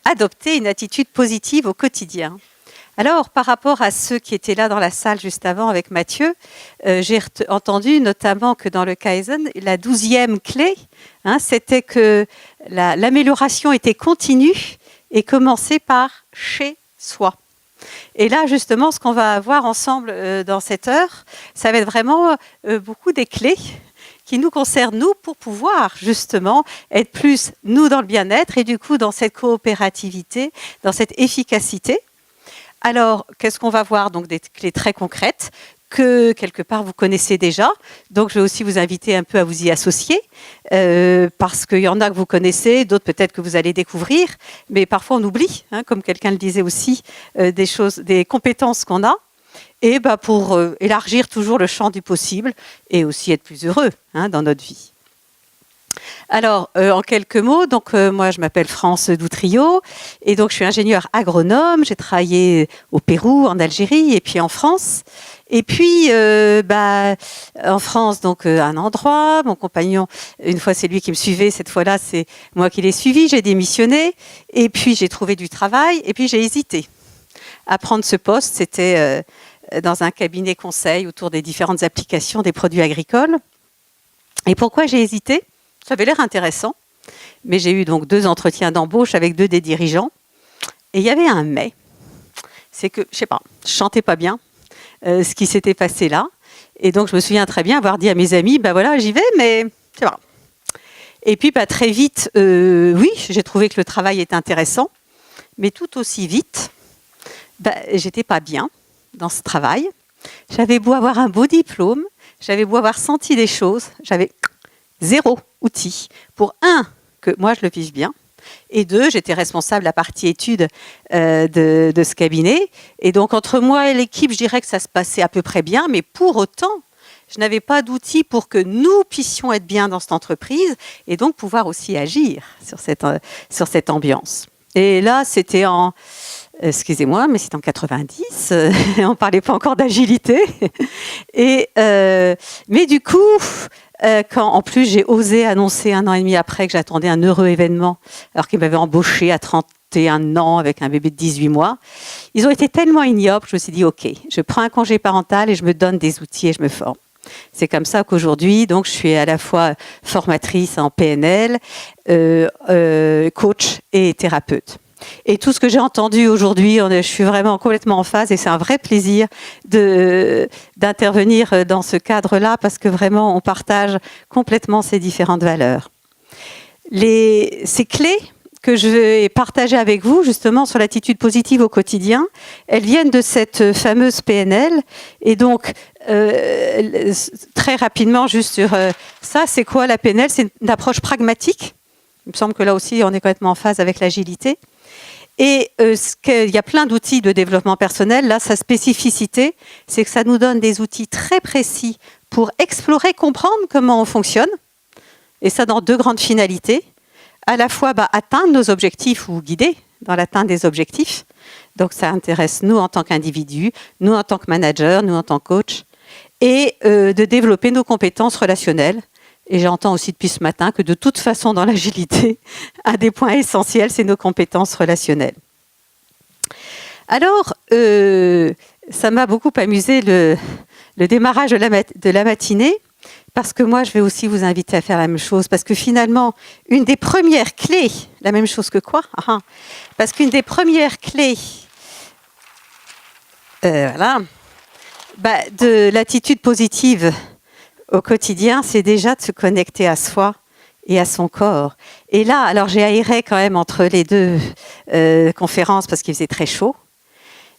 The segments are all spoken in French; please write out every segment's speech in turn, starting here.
adopter une attitude positive au quotidien. Alors, par rapport à ceux qui étaient là dans la salle juste avant avec Mathieu, j'ai entendu notamment que dans le Kaizen, la 12e clé, c'était que l'amélioration était continue et commençait par chez soi. Et là, justement, ce qu'on va avoir ensemble dans cette heure, ça va être vraiment beaucoup des clés qui nous concernent, nous, pour pouvoir justement être plus, nous, dans le bien-être et du coup, dans cette coopérativité, dans cette efficacité. Alors, qu'est-ce qu'on va voir? Donc, des clés très concrètes que, quelque part, vous connaissez déjà. Donc, je vais aussi vous inviter un peu à vous y associer parce qu'il y en a que vous connaissez, d'autres peut-être que vous allez découvrir. Mais parfois, on oublie, comme quelqu'un le disait aussi, des compétences qu'on a. Et pour élargir toujours le champ du possible et aussi être plus heureux dans notre vie. Alors, en quelques mots, donc moi je m'appelle France Doutrio et donc je suis ingénieure agronome. J'ai travaillé au Pérou, en Algérie et puis en France. Et puis, en France, donc un endroit, mon compagnon, une fois c'est lui qui me suivait, cette fois-là c'est moi qui l'ai suivi, j'ai démissionné et puis j'ai trouvé du travail et puis j'ai hésité à prendre ce poste. C'était dans un cabinet conseil autour des différentes applications des produits agricoles. Et pourquoi j'ai hésité? Ça avait l'air intéressant, mais j'ai eu donc 2 entretiens d'embauche avec 2 des dirigeants. Et il y avait un mais. C'est que, je sais pas, je chantais pas bien ce qui s'était passé là. Et donc, je me souviens très bien avoir dit à mes amis, voilà, j'y vais, mais c'est pas. Et puis, très vite, oui, j'ai trouvé que le travail était intéressant, mais tout aussi vite, j'étais pas bien dans ce travail. J'avais beau avoir un beau diplôme, j'avais beau avoir senti des choses, j'avais 0 outil pour, 1, que moi je le vive bien, et 2, j'étais responsable de la partie études de ce cabinet. Et donc, entre moi et l'équipe, je dirais que ça se passait à peu près bien, mais pour autant, je n'avais pas d'outils pour que nous puissions être bien dans cette entreprise et donc pouvoir aussi agir sur cette ambiance. Et là, c'était excusez-moi, mais c'était en 90, on ne parlait pas encore d'agilité. Mais du coup, quand en plus j'ai osé annoncer 1 an et demi après que j'attendais un heureux événement, alors qu'ils m'avaient embauché à 31 ans avec un bébé de 18 mois, ils ont été tellement ignobles, je me suis dit, OK, je prends un congé parental et je me donne des outils et je me forme. C'est comme ça qu'aujourd'hui, donc, je suis à la fois formatrice en PNL, coach et thérapeute. Et tout ce que j'ai entendu aujourd'hui, je suis vraiment complètement en phase et c'est un vrai plaisir d'intervenir dans ce cadre-là parce que vraiment, on partage complètement ces différentes valeurs. Ces clés que je vais partager avec vous, justement, sur l'attitude positive au quotidien, elles viennent de cette fameuse PNL. Et donc, très rapidement, juste sur ça, c'est quoi la PNL? C'est une approche pragmatique. Il me semble que là aussi, on est complètement en phase avec l'agilité. Et il y a plein d'outils de développement personnel. Là, sa spécificité, c'est que ça nous donne des outils très précis pour explorer, comprendre comment on fonctionne. Et ça dans 2 grandes finalités. À la fois atteindre nos objectifs ou guider dans l'atteinte des objectifs. Donc ça intéresse nous en tant qu'individus, nous en tant que manager, nous en tant que coach. Et de développer nos compétences relationnelles. Et j'entends aussi depuis ce matin que de toute façon, dans l'agilité, un des points essentiels, c'est nos compétences relationnelles. Alors, ça m'a beaucoup amusé le démarrage de la matinée, parce que moi, je vais aussi vous inviter à faire la même chose, parce que finalement, une des premières clés, la même chose que quoi? Parce qu'une des premières clés de l'attitude positive au quotidien, c'est déjà de se connecter à soi et à son corps. Et là, alors j'ai aéré quand même entre les 2 conférences parce qu'il faisait très chaud.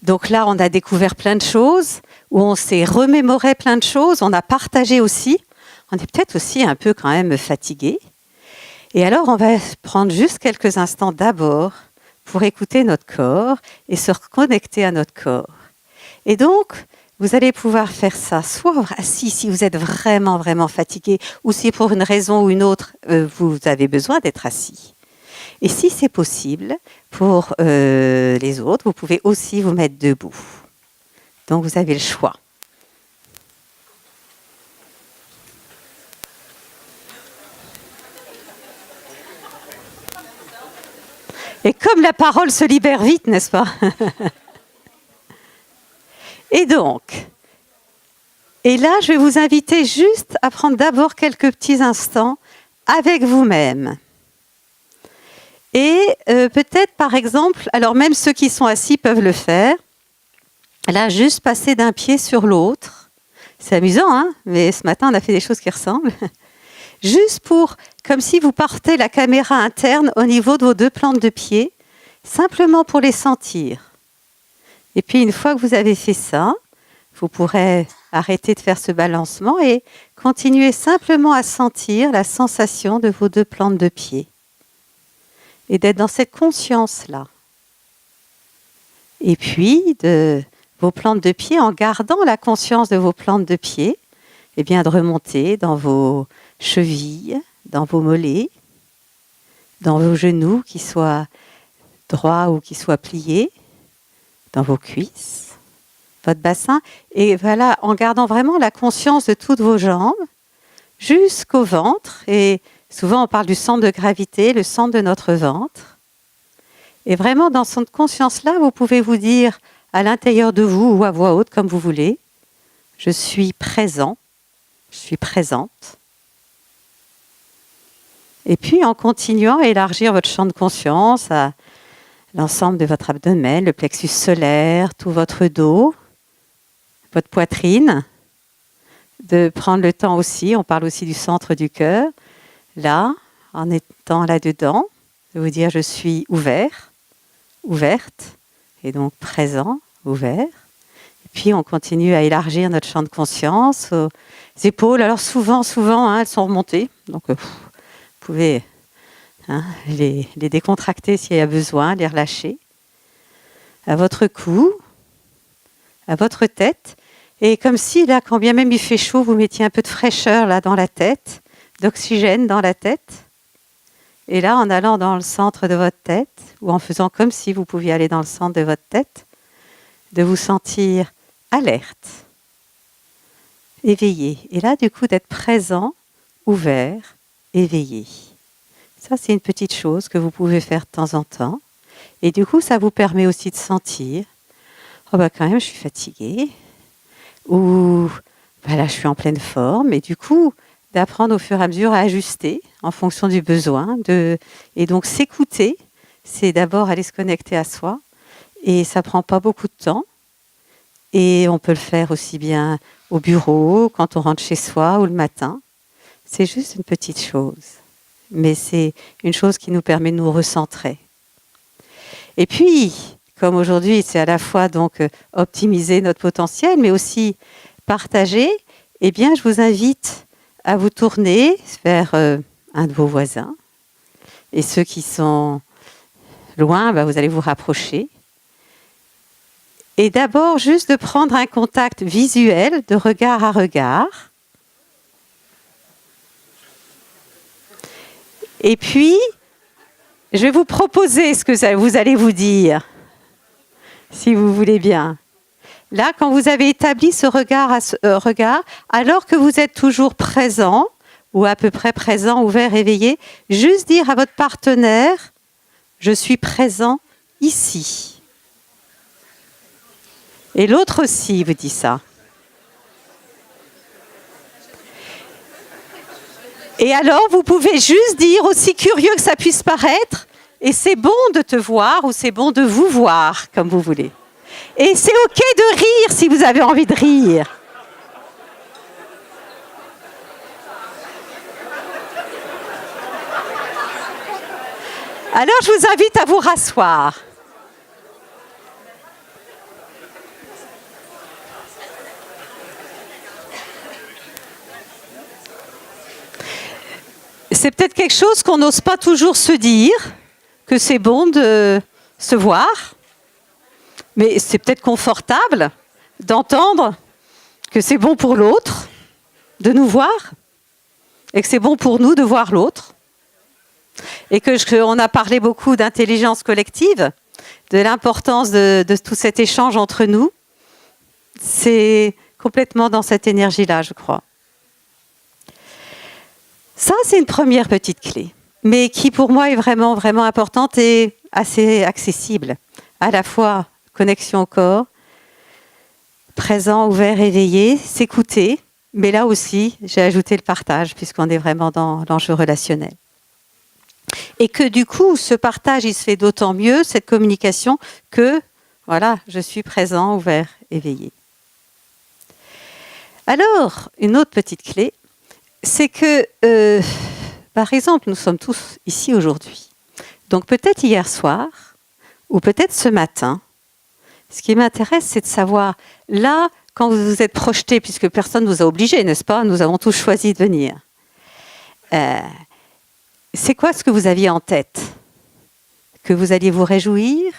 Donc là, on a découvert plein de choses, où on s'est remémoré plein de choses, on a partagé aussi. On est peut-être aussi un peu quand même fatigué. Et alors, on va prendre juste quelques instants d'abord pour écouter notre corps et se reconnecter à notre corps. Et donc, vous allez pouvoir faire ça, soit assis si vous êtes vraiment, vraiment fatigué, ou si pour une raison ou une autre, vous avez besoin d'être assis. Et si c'est possible, pour les autres, vous pouvez aussi vous mettre debout. Donc, vous avez le choix. Et comme la parole se libère vite, n'est-ce pas? Et donc, et là, je vais vous inviter juste à prendre d'abord quelques petits instants avec vous-même. Et peut-être, par exemple, alors même ceux qui sont assis peuvent le faire, là, juste passer d'un pied sur l'autre. C'est amusant, hein? Mais ce matin, on a fait des choses qui ressemblent. Juste pour, comme si vous portez la caméra interne au niveau de vos deux plantes de pied, simplement pour les sentir. Et puis, une fois que vous avez fait ça, vous pourrez arrêter de faire ce balancement et continuer simplement à sentir la sensation de vos deux plantes de pied. Et d'être dans cette conscience-là. Et puis, de vos plantes de pied, en gardant la conscience de vos plantes de pied, eh bien, de remonter dans vos chevilles, dans vos mollets, dans vos genoux, qui soient droits ou qui soient pliés, dans vos cuisses, votre bassin, et voilà, en gardant vraiment la conscience de toutes vos jambes, jusqu'au ventre, et souvent on parle du centre de gravité, le centre de notre ventre, et vraiment dans cette conscience-là, vous pouvez vous dire à l'intérieur de vous ou à voix haute, comme vous voulez, je suis présent, je suis présente. Et puis en continuant à élargir votre champ de conscience à l'ensemble de votre abdomen, le plexus solaire, tout votre dos, votre poitrine, de prendre le temps aussi, on parle aussi du centre du cœur, là, en étant là-dedans, de vous dire je suis ouvert, ouverte, et donc présent, ouvert. Et puis on continue à élargir notre champ de conscience aux épaules. Alors souvent, elles sont remontées, donc vous pouvez les décontracter s'il y a besoin, les relâcher. À votre cou, à votre tête, et comme si, là, quand bien même il fait chaud, vous mettiez un peu de fraîcheur là dans la tête, d'oxygène dans la tête. Et là, en allant dans le centre de votre tête, ou en faisant comme si vous pouviez aller dans le centre de votre tête, de vous sentir alerte, éveillé. Et là, du coup, d'être présent, ouvert, éveillé. Ça, c'est une petite chose que vous pouvez faire de temps en temps. Et du coup, ça vous permet aussi de sentir, oh bah quand même, je suis fatiguée. Ou bah là, je suis en pleine forme. Et du coup, d'apprendre au fur et à mesure à ajuster en fonction du besoin. Et donc, s'écouter, c'est d'abord aller se connecter à soi. Et ça ne prend pas beaucoup de temps. Et on peut le faire aussi bien au bureau, quand on rentre chez soi ou le matin. C'est juste une petite chose. Mais c'est une chose qui nous permet de nous recentrer. Et puis, comme aujourd'hui, c'est à la fois donc optimiser notre potentiel, mais aussi partager, eh bien, je vous invite à vous tourner vers un de vos voisins. Et ceux qui sont loin, bah, vous allez vous rapprocher. Et d'abord, juste de prendre un contact visuel, de regard à regard. Et puis, je vais vous proposer ce que vous allez vous dire, si vous voulez bien. Là, quand vous avez établi ce regard, alors que vous êtes toujours présent, ou à peu près présent, ouvert, éveillé, juste dire à votre partenaire, je suis présent ici. Et l'autre aussi vous dit ça. Et alors, vous pouvez juste dire, aussi curieux que ça puisse paraître, et c'est bon de te voir ou c'est bon de vous voir, comme vous voulez. Et c'est OK de rire si vous avez envie de rire. Alors, je vous invite à vous rasseoir. C'est peut-être quelque chose qu'on n'ose pas toujours se dire, que c'est bon de se voir, mais c'est peut-être confortable d'entendre que c'est bon pour l'autre de nous voir et que c'est bon pour nous de voir l'autre. Et qu'on a parlé beaucoup d'intelligence collective, de l'importance de tout cet échange entre nous. C'est complètement dans cette énergie-là, je crois. Ça, c'est une première petite clé, mais qui pour moi est vraiment, vraiment importante. Et assez accessible. À la fois connexion au corps, présent, ouvert, éveillé, s'écouter, mais là aussi, j'ai ajouté le partage, puisqu'on est vraiment dans l'enjeu relationnel. Et que du coup, ce partage, il se fait d'autant mieux, cette communication, que, voilà, je suis présent, ouvert, éveillé. Alors, une autre petite clé, c'est que, par exemple, nous sommes tous ici aujourd'hui. Donc peut-être hier soir, ou peut-être ce matin, ce qui m'intéresse, c'est de savoir, là, quand vous vous êtes projeté, puisque personne ne nous a obligés, n'est-ce pas? Nous avons tous choisi de venir. C'est quoi ce que vous aviez en tête? Que vous alliez vous réjouir?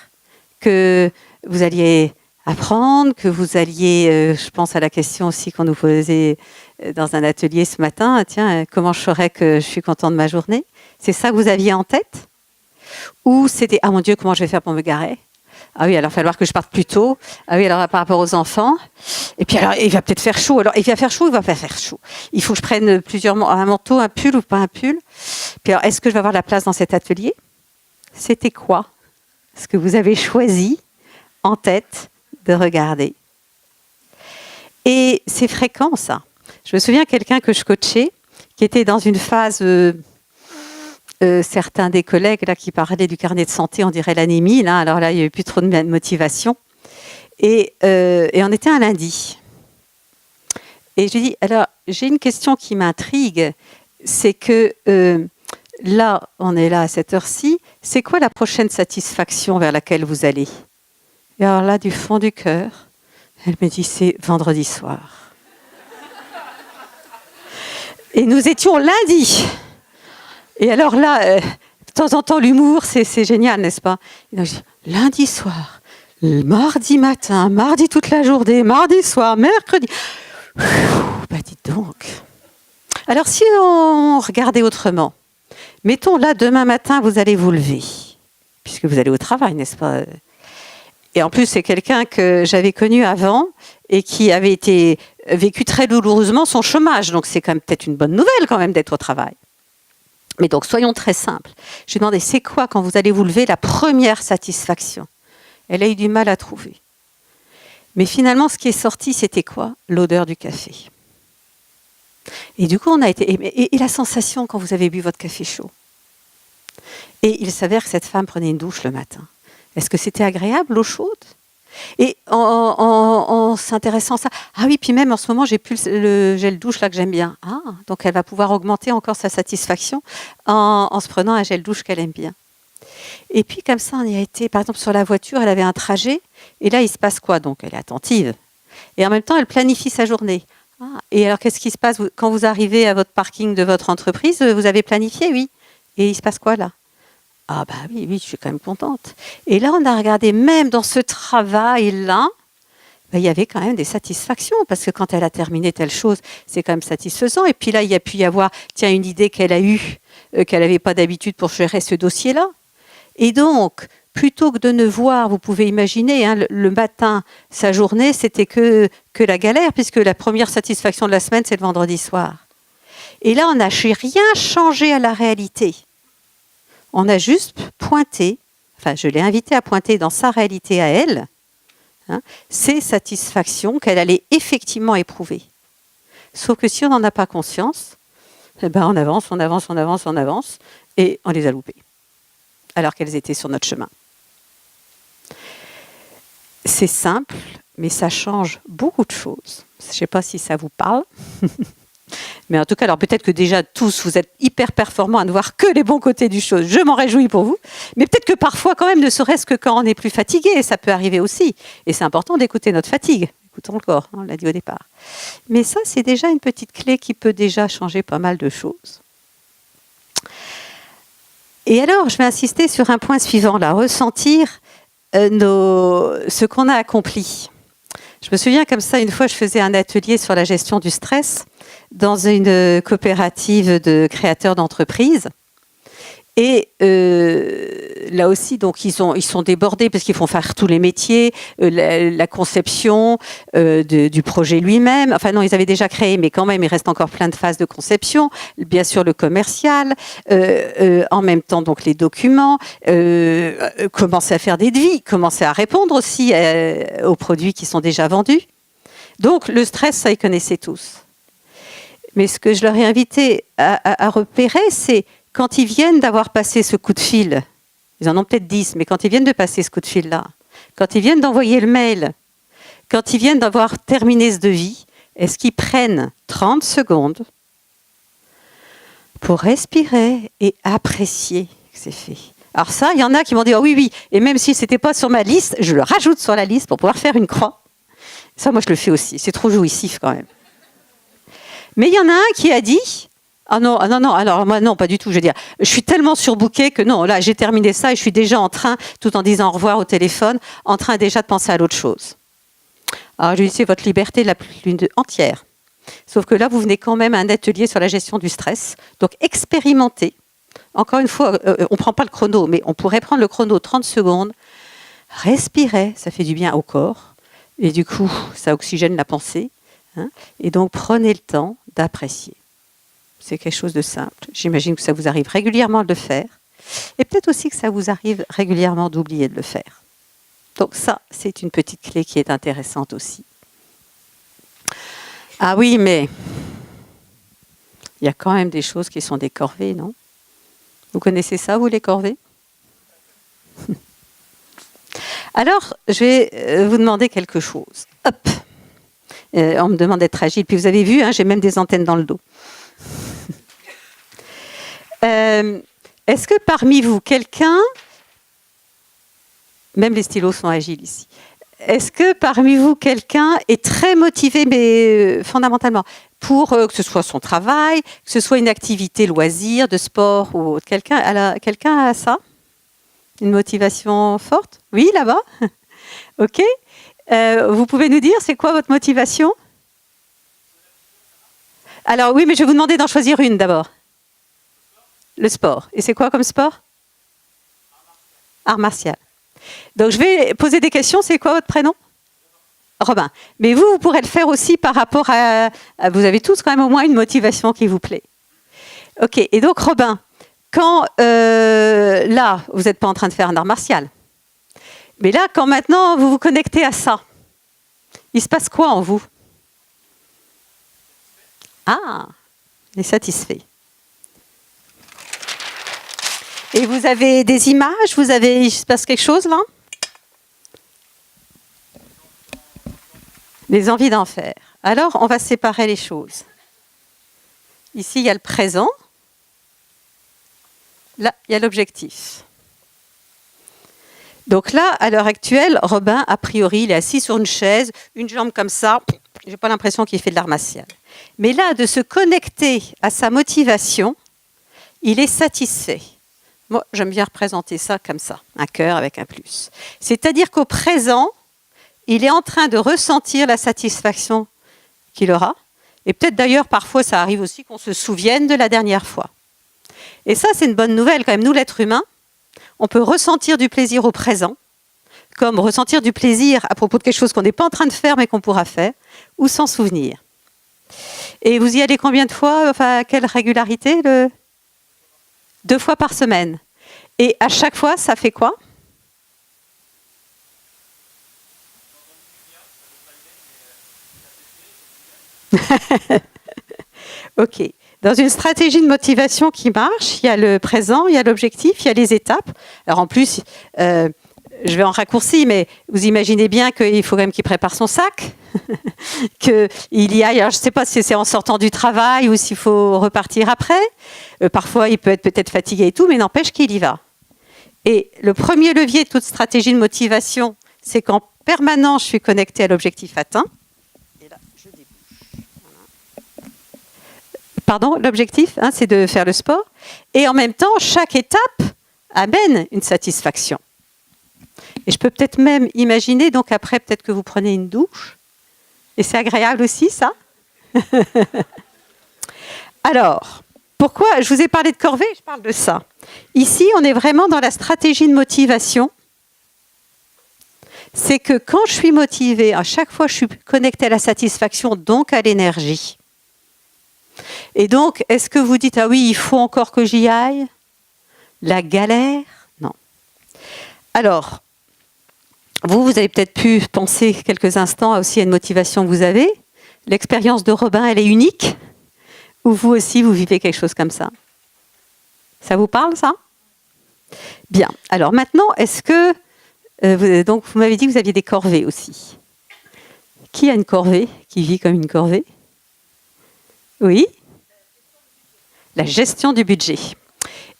Que vous alliez apprendre? Que vous alliez, je pense à la question aussi qu'on nous posait dans un atelier ce matin, tiens, comment je saurais que je suis content de ma journée? C'est ça que vous aviez en tête? Ou c'était, ah mon Dieu, comment je vais faire pour me garer? Ah oui, alors il va falloir que je parte plus tôt. Ah oui, alors par rapport aux enfants. Et puis alors, il va peut-être faire chaud. Alors, il va faire chaud, il va pas faire chaud. Il faut que je prenne un manteau, un pull ou pas un pull. Puis alors, est-ce que je vais avoir la place dans cet atelier? C'était quoi ce que vous avez choisi en tête de regarder? Et c'est fréquent, ça. Je me souviens de quelqu'un que je coachais, qui était dans une phase... certains des collègues là, qui parlaient du carnet de santé, on dirait l'anémie. Là. Alors là, il n'y avait plus trop de motivation. Et on était un lundi. Et je lui dis, alors, j'ai une question qui m'intrigue. C'est que là, on est là à cette heure-ci. C'est quoi la prochaine satisfaction vers laquelle vous allez? Et alors là, du fond du cœur, elle me dit, c'est vendredi soir. Et nous étions lundi. Et alors là, de temps en temps, l'humour, c'est génial, n'est-ce pas? Et donc, je dis, lundi soir, mardi matin, mardi toute la journée, mardi soir, mercredi. Bah dites donc. Alors si on regardait autrement, mettons là, demain matin, vous allez vous lever, puisque vous allez au travail, n'est-ce pas? Et en plus, c'est quelqu'un que j'avais connu avant et qui avait vécu très douloureusement son chômage. Donc c'est quand même peut-être une bonne nouvelle quand même d'être au travail. Mais donc, soyons très simples. Je lui ai demandé, c'est quoi, quand vous allez vous lever, la première satisfaction? Elle a eu du mal à trouver. Mais finalement, ce qui est sorti, c'était quoi? L'odeur du café. Et du coup, on a été... Et la sensation quand vous avez bu votre café chaud. Et il s'avère que cette femme prenait une douche le matin. Est-ce que c'était agréable, l'eau chaude? Et en s'intéressant à ça, ah oui, puis même en ce moment, j'ai plus le gel douche là que j'aime bien. Ah, donc elle va pouvoir augmenter encore sa satisfaction en se prenant un gel douche qu'elle aime bien. Et puis comme ça, on y a été, par exemple sur la voiture, elle avait un trajet, et là il se passe quoi? Donc elle est attentive, et en même temps elle planifie sa journée. Ah, et alors qu'est-ce qui se passe quand vous arrivez à votre parking de votre entreprise? Vous avez planifié, oui. Et il se passe quoi là? Ah bah oui, je suis quand même contente. Et là, on a regardé, même dans ce travail-là, bah, il y avait quand même des satisfactions, parce que quand elle a terminé telle chose, c'est quand même satisfaisant. Et puis là, il y a pu y avoir, tiens, une idée qu'elle a eue, qu'elle n'avait pas d'habitude pour gérer ce dossier-là. Et donc, plutôt que de ne voir, vous pouvez imaginer, hein, le matin, sa journée, c'était que la galère, puisque la première satisfaction de la semaine, c'est le vendredi soir. Et là, on n'a rien changé à la réalité. On a juste pointé, enfin je l'ai invitée à pointer dans sa réalité à elle, hein, ces satisfactions qu'elle allait effectivement éprouver. Sauf que si on n'en a pas conscience, eh ben on avance, et on les a loupées, alors qu'elles étaient sur notre chemin. C'est simple, mais ça change beaucoup de choses. Je ne sais pas si ça vous parle. Mais en tout cas, alors peut-être que déjà tous, vous êtes hyper performants à ne voir que les bons côtés du chose. Je m'en réjouis pour vous. Mais peut-être que parfois, quand même, ne serait-ce que quand on est plus fatigué, ça peut arriver aussi. Et c'est important d'écouter notre fatigue. Écoutons le corps, on l'a dit au départ. Mais ça, c'est déjà une petite clé qui peut déjà changer pas mal de choses. Et alors, je vais insister sur un point suivant, là, ressentir ce qu'on a accompli. Je me souviens comme ça, une fois, je faisais un atelier sur la gestion du stress dans une coopérative de créateurs d'entreprises. Et là aussi, donc ils sont débordés parce qu'ils font faire tous les métiers, la conception du projet lui-même. Enfin non, ils avaient déjà créé, mais quand même, il reste encore plein de phases de conception. Bien sûr, le commercial, en même temps, donc les documents, commencer à faire des devis, commencer à répondre aussi aux produits qui sont déjà vendus. Donc le stress, ça, ils connaissaient tous. Mais ce que je leur ai invité à repérer, c'est quand ils viennent d'avoir passé ce coup de fil, ils en ont peut-être 10, mais quand ils viennent de passer ce coup de fil-là, quand ils viennent d'envoyer le mail, quand ils viennent d'avoir terminé ce devis, est-ce qu'ils prennent 30 secondes pour respirer et apprécier que c'est fait? Alors ça, il y en a qui m'ont dit « oh oui, oui », et même si ce n'était pas sur ma liste, je le rajoute sur la liste pour pouvoir faire une croix. Ça, moi, je le fais aussi. C'est trop jouissif quand même. Mais il y en a un qui a dit... Ah non, alors moi non, pas du tout. Je veux dire, je suis tellement surbookée que non, là j'ai terminé ça et je suis déjà en train, tout en disant au revoir au téléphone, en train déjà de penser à l'autre chose. Alors je lui dis, c'est votre liberté la plus entière. Sauf que là, vous venez quand même à un atelier sur la gestion du stress. Donc expérimentez. Encore une fois, on ne prend pas le chrono, mais on pourrait prendre le chrono 30 secondes, respirer, ça fait du bien au corps, et du coup, ça oxygène la pensée. Hein, et donc prenez le temps d'apprécier. C'est quelque chose de simple. J'imagine que ça vous arrive régulièrement de le faire. Et peut-être aussi que ça vous arrive régulièrement d'oublier de le faire. Donc ça, c'est une petite clé qui est intéressante aussi. Ah oui, mais il y a quand même des choses qui sont des corvées, non? Vous connaissez ça, vous, les corvées? Alors, je vais vous demander quelque chose. Hop. On me demande d'être agile. Puis vous avez vu, hein, j'ai même des antennes dans le dos. Est-ce que parmi vous, quelqu'un, même les stylos sont agiles ici, est-ce que parmi vous, quelqu'un est très motivé, mais fondamentalement, pour que ce soit son travail, que ce soit une activité loisir, de sport ou autre? Quelqu'un a ça? Une motivation forte? Oui, là-bas? Ok. Vous pouvez nous dire, c'est quoi votre motivation? Alors oui, mais je vais vous demander d'en choisir une d'abord. Le sport. Et c'est quoi comme sport? Art martial. Donc je vais poser des questions. C'est quoi votre prénom? Robin. Mais vous pourrez le faire aussi par rapport à... Vous avez tous quand même au moins une motivation qui vous plaît. Ok. Et donc Robin, quand là, vous n'êtes pas en train de faire un art martial, mais là, quand maintenant vous vous connectez à ça, il se passe quoi en vous? Ah, il est satisfait. Et vous avez des images? Il se passe quelque chose là? Les envies d'en faire. Alors, on va séparer les choses. Ici, il y a le présent. Là, il y a l'objectif. Donc là, à l'heure actuelle, Robin, a priori, il est assis sur une chaise, une jambe comme ça. Je n'ai pas l'impression qu'il fait de l'art martial. Mais là, de se connecter à sa motivation, il est satisfait. Moi, j'aime bien représenter ça comme ça, un cœur avec un plus. C'est-à-dire qu'au présent, il est en train de ressentir la satisfaction qu'il aura. Et peut-être d'ailleurs, parfois, ça arrive aussi qu'on se souvienne de la dernière fois. Et ça, c'est une bonne nouvelle quand même. Nous, l'être humain, on peut ressentir du plaisir au présent, comme ressentir du plaisir à propos de quelque chose qu'on n'est pas en train de faire, mais qu'on pourra faire, ou s'en souvenir. Et vous y allez combien de fois? Enfin, à quelle régularité? 2 fois par semaine. Et à chaque fois, ça fait quoi? Ok. Dans une stratégie de motivation qui marche, il y a le présent, il y a l'objectif, il y a les étapes. Alors en plus, je vais en raccourci, mais vous imaginez bien qu'il faut quand même qu'il prépare son sac, qu'il y aille. Alors je ne sais pas si c'est en sortant du travail ou s'il faut repartir après. Parfois, il peut être peut-être fatigué et tout, mais n'empêche qu'il y va. Et le premier levier de toute stratégie de motivation, c'est qu'en permanence, je suis connectée à l'objectif atteint. Et là, je débouche. Voilà. Pardon, l'objectif, hein, c'est de faire le sport. Et en même temps, chaque étape amène une satisfaction. Et je peux peut-être même imaginer, donc après, peut-être que vous prenez une douche. Et c'est agréable aussi, ça. Alors, Pourquoi je vous ai parlé de corvée? Je parle de ça. Ici, on est vraiment dans la stratégie de motivation. C'est que quand je suis motivée, à chaque fois, je suis connectée à la satisfaction, donc à l'énergie. Et donc, est-ce que vous dites, ah oui, il faut encore que j'y aille? La galère? Non. Alors, vous avez peut-être pu penser quelques instants aussi à une motivation que vous avez. L'expérience de Robin, elle est unique? Ou vous aussi, vous vivez quelque chose comme ça? Ça vous parle, ça? Bien. Alors maintenant, est-ce que... donc, vous m'avez dit que vous aviez des corvées aussi. Qui a une corvée? Qui vit comme une corvée? Oui? La gestion du budget.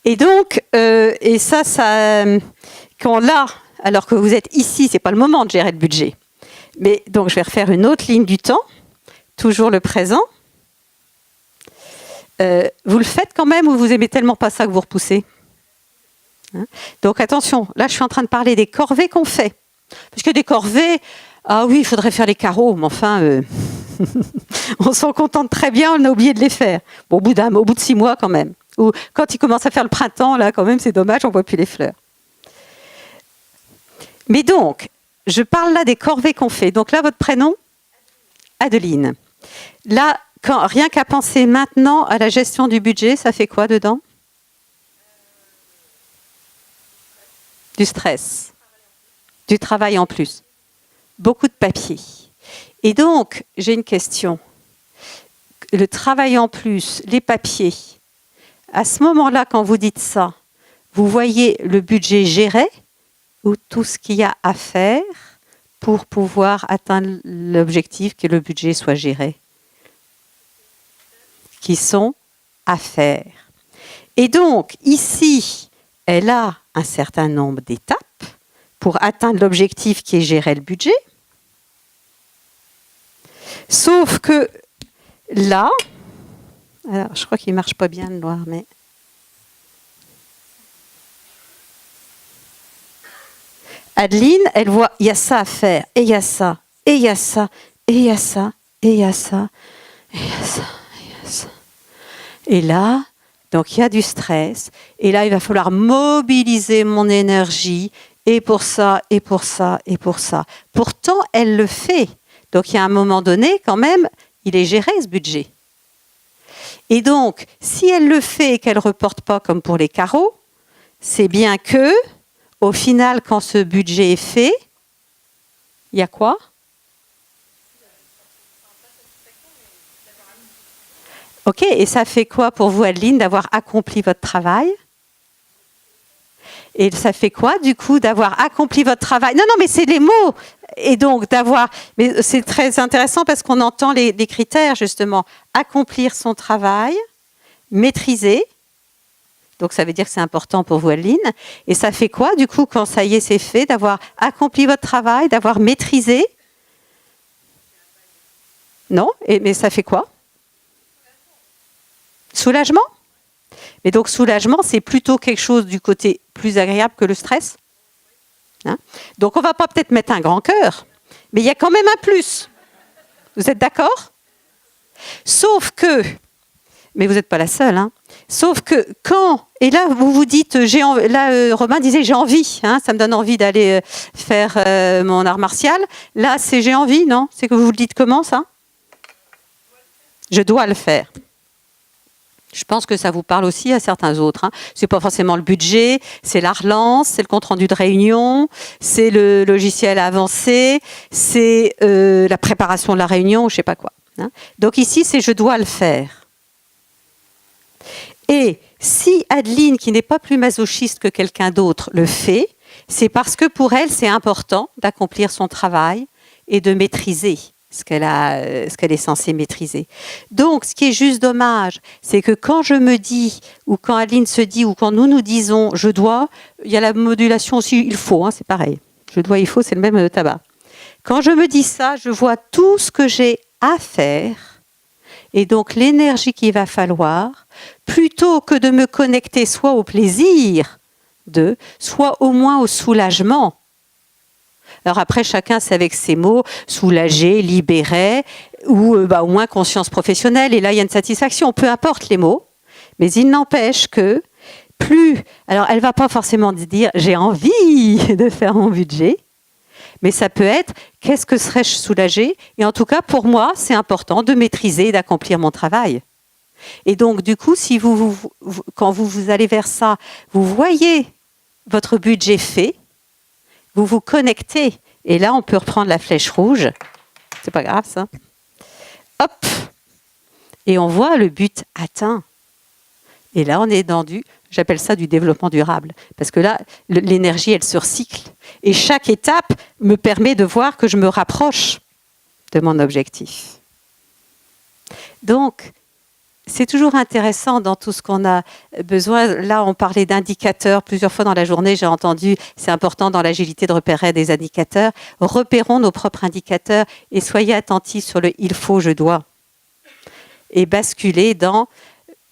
Et donc, et ça, quand là, alors que vous êtes ici, c'est pas le moment de gérer le budget. Mais donc, je vais refaire une autre ligne du temps, toujours le présent. Vous le faites quand même ou vous aimez tellement pas ça que vous repoussez? Hein? Donc attention, là je suis en train de parler des corvées qu'on fait. Parce que des corvées, ah oui, il faudrait faire les carreaux, mais enfin, on s'en contente très bien, on a oublié de les faire. Bon, au bout de 6 mois quand même. Ou quand il commence à faire le printemps, là quand même c'est dommage, on ne voit plus les fleurs. Mais donc, je parle là des corvées qu'on fait. Donc là, votre prénom? Adeline. Là, rien qu'à penser maintenant à la gestion du budget, ça fait quoi dedans? Du stress, du travail en plus, beaucoup de papier. Et donc, j'ai une question. Le travail en plus, les papiers, à ce moment-là, quand vous dites ça, vous voyez le budget géré ou tout ce qu'il y a à faire pour pouvoir atteindre l'objectif que le budget soit géré? Qui sont à faire. Et donc, ici, elle a un certain nombre d'étapes pour atteindre l'objectif qui est gérer le budget. Sauf que là, alors je crois qu'il ne marche pas bien le noir, mais... Adeline, elle voit, il y a ça à faire, et il y a ça, et il y a ça, et il y a ça, et il y a ça, et il y a ça. Et là, donc il y a du stress. Et là, il va falloir mobiliser mon énergie. Et pour ça, et pour ça, et pour ça. Pourtant, elle le fait. Donc il y a un moment donné, quand même, il est géré ce budget. Et donc, si elle le fait et qu'elle ne reporte pas comme pour les carreaux, c'est bien que, au final, quand ce budget est fait, il y a quoi ? Ok, et ça fait quoi pour vous, Adeline, d'avoir accompli votre travail? Et ça fait quoi, du coup, d'avoir accompli votre travail? Non, mais c'est les mots. Et donc, d'avoir... Mais c'est très intéressant parce qu'on entend les critères, justement. Accomplir son travail, maîtriser. Donc, ça veut dire que c'est important pour vous, Adeline. Et ça fait quoi, du coup, quand ça y est, c'est fait, d'avoir accompli votre travail, d'avoir maîtrisé? Non, mais ça fait quoi? Soulagement? Mais donc, soulagement, c'est plutôt quelque chose du côté plus agréable que le stress. Hein? Donc, on ne va pas peut-être mettre un grand cœur, mais il y a quand même un plus. Vous êtes d'accord? Sauf que, mais vous n'êtes pas la seule, hein, sauf que quand, et là, vous vous dites, Robin disait j'ai envie, hein, ça me donne envie d'aller faire mon art martial. Là, c'est j'ai envie, non? C'est que vous le dites comment, ça? Je dois le faire. Je pense que ça vous parle aussi à certains autres. Hein. Ce n'est pas forcément le budget, c'est la relance, c'est le compte-rendu de réunion, c'est le logiciel avancé, c'est la préparation de la réunion, je ne sais pas quoi. Hein. Donc ici, c'est je dois le faire. Et si Adeline, qui n'est pas plus masochiste que quelqu'un d'autre, le fait, c'est parce que pour elle, c'est important d'accomplir son travail et de maîtriser ce qu'elle est censée maîtriser. Donc, ce qui est juste dommage, c'est que quand je me dis, ou quand Adeline se dit, ou quand nous disons « je dois », il y a la modulation aussi « il faut hein, », c'est pareil. « Je dois », « il faut », c'est le même tabac. Quand je me dis ça, je vois tout ce que j'ai à faire, et donc l'énergie qu'il va falloir, plutôt que de me connecter soit au plaisir, soit au moins au soulagement. Alors après, chacun, c'est avec ses mots, soulager, libérer, ou au moins conscience professionnelle. Et là, il y a une satisfaction, peu importe les mots. Mais il n'empêche que alors elle ne va pas forcément dire j'ai envie de faire mon budget, mais ça peut être qu'est-ce que serais-je soulagée? Et en tout cas, pour moi, c'est important de maîtriser et d'accomplir mon travail. Et donc, du coup, si quand vous allez vers ça, vous voyez votre budget fait, vous vous connectez. Et là, on peut reprendre la flèche rouge. C'est pas grave, ça. Hop! Et on voit le but atteint. Et là, on est dans j'appelle ça du développement durable. Parce que là, l'énergie, elle se recycle. Et chaque étape me permet de voir que je me rapproche de mon objectif. Donc, c'est toujours intéressant dans tout ce qu'on a besoin. Là, on parlait d'indicateurs. Plusieurs fois dans la journée, j'ai entendu, c'est important dans l'agilité de repérer des indicateurs. Repérons nos propres indicateurs et soyez attentifs sur le « il faut, je dois ». Et basculer dans,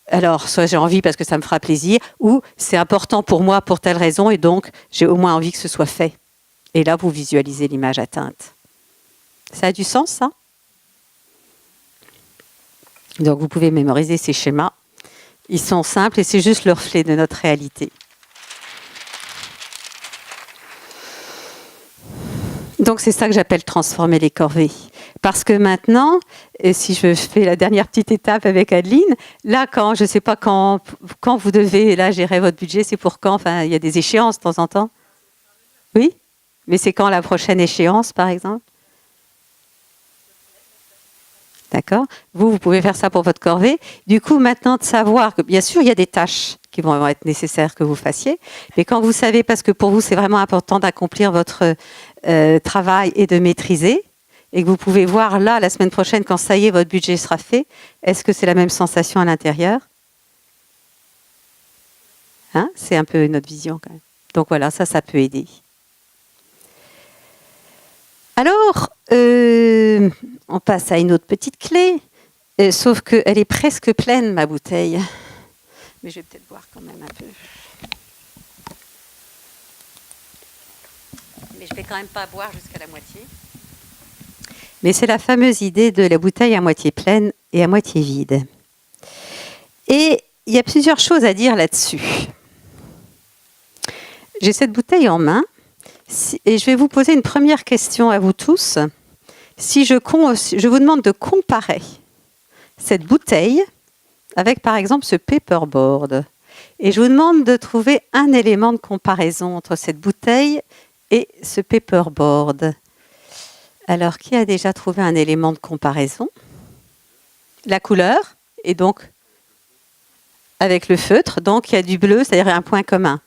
alors, soit j'ai envie parce que ça me fera plaisir, ou c'est important pour moi pour telle raison et donc j'ai au moins envie que ce soit fait. Et là, vous visualisez l'image atteinte. Ça a du sens, ça ? Donc, vous pouvez mémoriser ces schémas. Ils sont simples et c'est juste le reflet de notre réalité. Donc, c'est ça que j'appelle transformer les corvées. Parce que maintenant, et si je fais la dernière petite étape avec Adeline, là, je ne sais pas quand vous devez gérer votre budget, c'est pour quand? Enfin, il y a des échéances de temps en temps. Oui? Mais c'est quand la prochaine échéance, par exemple? D'accord? Vous pouvez faire ça pour votre corvée. Du coup, maintenant, de savoir que, bien sûr, il y a des tâches qui vont être nécessaires que vous fassiez, mais quand vous savez, parce que pour vous, c'est vraiment important d'accomplir votre travail et de maîtriser, et que vous pouvez voir là, la semaine prochaine, quand ça y est, votre budget sera fait, est-ce que c'est la même sensation à l'intérieur? Hein? C'est un peu notre vision, quand même. Donc voilà, ça peut aider. Alors, on passe à une autre petite clé, sauf qu'elle est presque pleine, ma bouteille. Mais je vais peut-être boire quand même un peu. Mais je ne vais quand même pas boire jusqu'à la moitié. Mais c'est la fameuse idée de la bouteille à moitié pleine et à moitié vide. Et il y a plusieurs choses à dire là-dessus. J'ai cette bouteille en main et je vais vous poser une première question à vous tous. Si je vous demande de comparer cette bouteille avec, par exemple, ce paperboard, et je vous demande de trouver un élément de comparaison entre cette bouteille et ce paperboard. Alors, qui a déjà trouvé un élément de comparaison? La couleur, et donc avec le feutre, donc il y a du bleu, c'est-à-dire un point commun.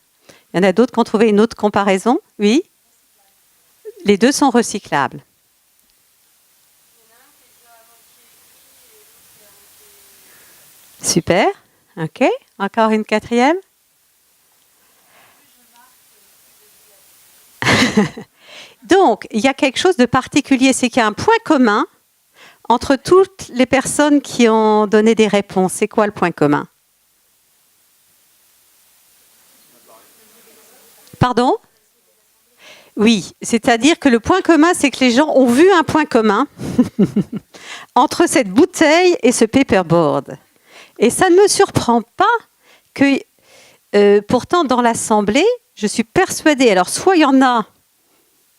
Il y en a d'autres qui ont trouvé une autre comparaison? Oui? Les deux sont recyclables. Super. OK. Encore une quatrième? Donc, il y a quelque chose de particulier, c'est qu'il y a un point commun entre toutes les personnes qui ont donné des réponses. C'est quoi le point commun? Pardon? Oui, c'est-à-dire que le point commun, c'est que les gens ont vu un point commun entre cette bouteille et ce paperboard. Et ça ne me surprend pas que, pourtant, dans l'Assemblée, je suis persuadée, alors soit il y en a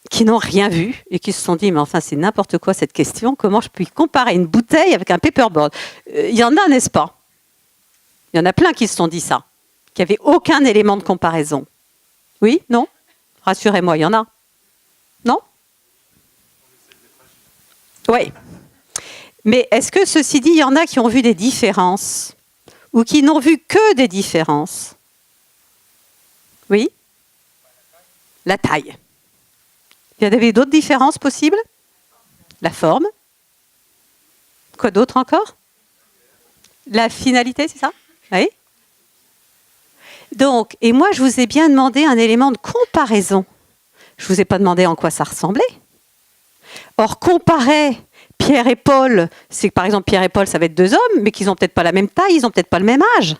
qui n'ont rien vu et qui se sont dit, mais enfin, c'est n'importe quoi cette question, comment je puis comparer une bouteille avec un paperboard? Il y en a, n'est-ce pas? Il y en a plein qui se sont dit ça, qui n'avaient aucun élément de comparaison. Oui? Non? Rassurez-moi, il y en a. Non? Oui. Mais est-ce que, ceci dit, il y en a qui ont vu des différences ou qui n'ont vu que des différences? Oui? La taille. Il y avait d'autres différences possibles? La forme? Quoi d'autre encore? La finalité, c'est ça? Oui? Donc, et moi, je vous ai bien demandé un élément de comparaison. Je ne vous ai pas demandé en quoi ça ressemblait. Or, comparer Pierre et Paul, c'est que par exemple, Pierre et Paul, ça va être deux hommes, mais qu'ils n'ont peut-être pas la même taille, ils n'ont peut-être pas le même âge.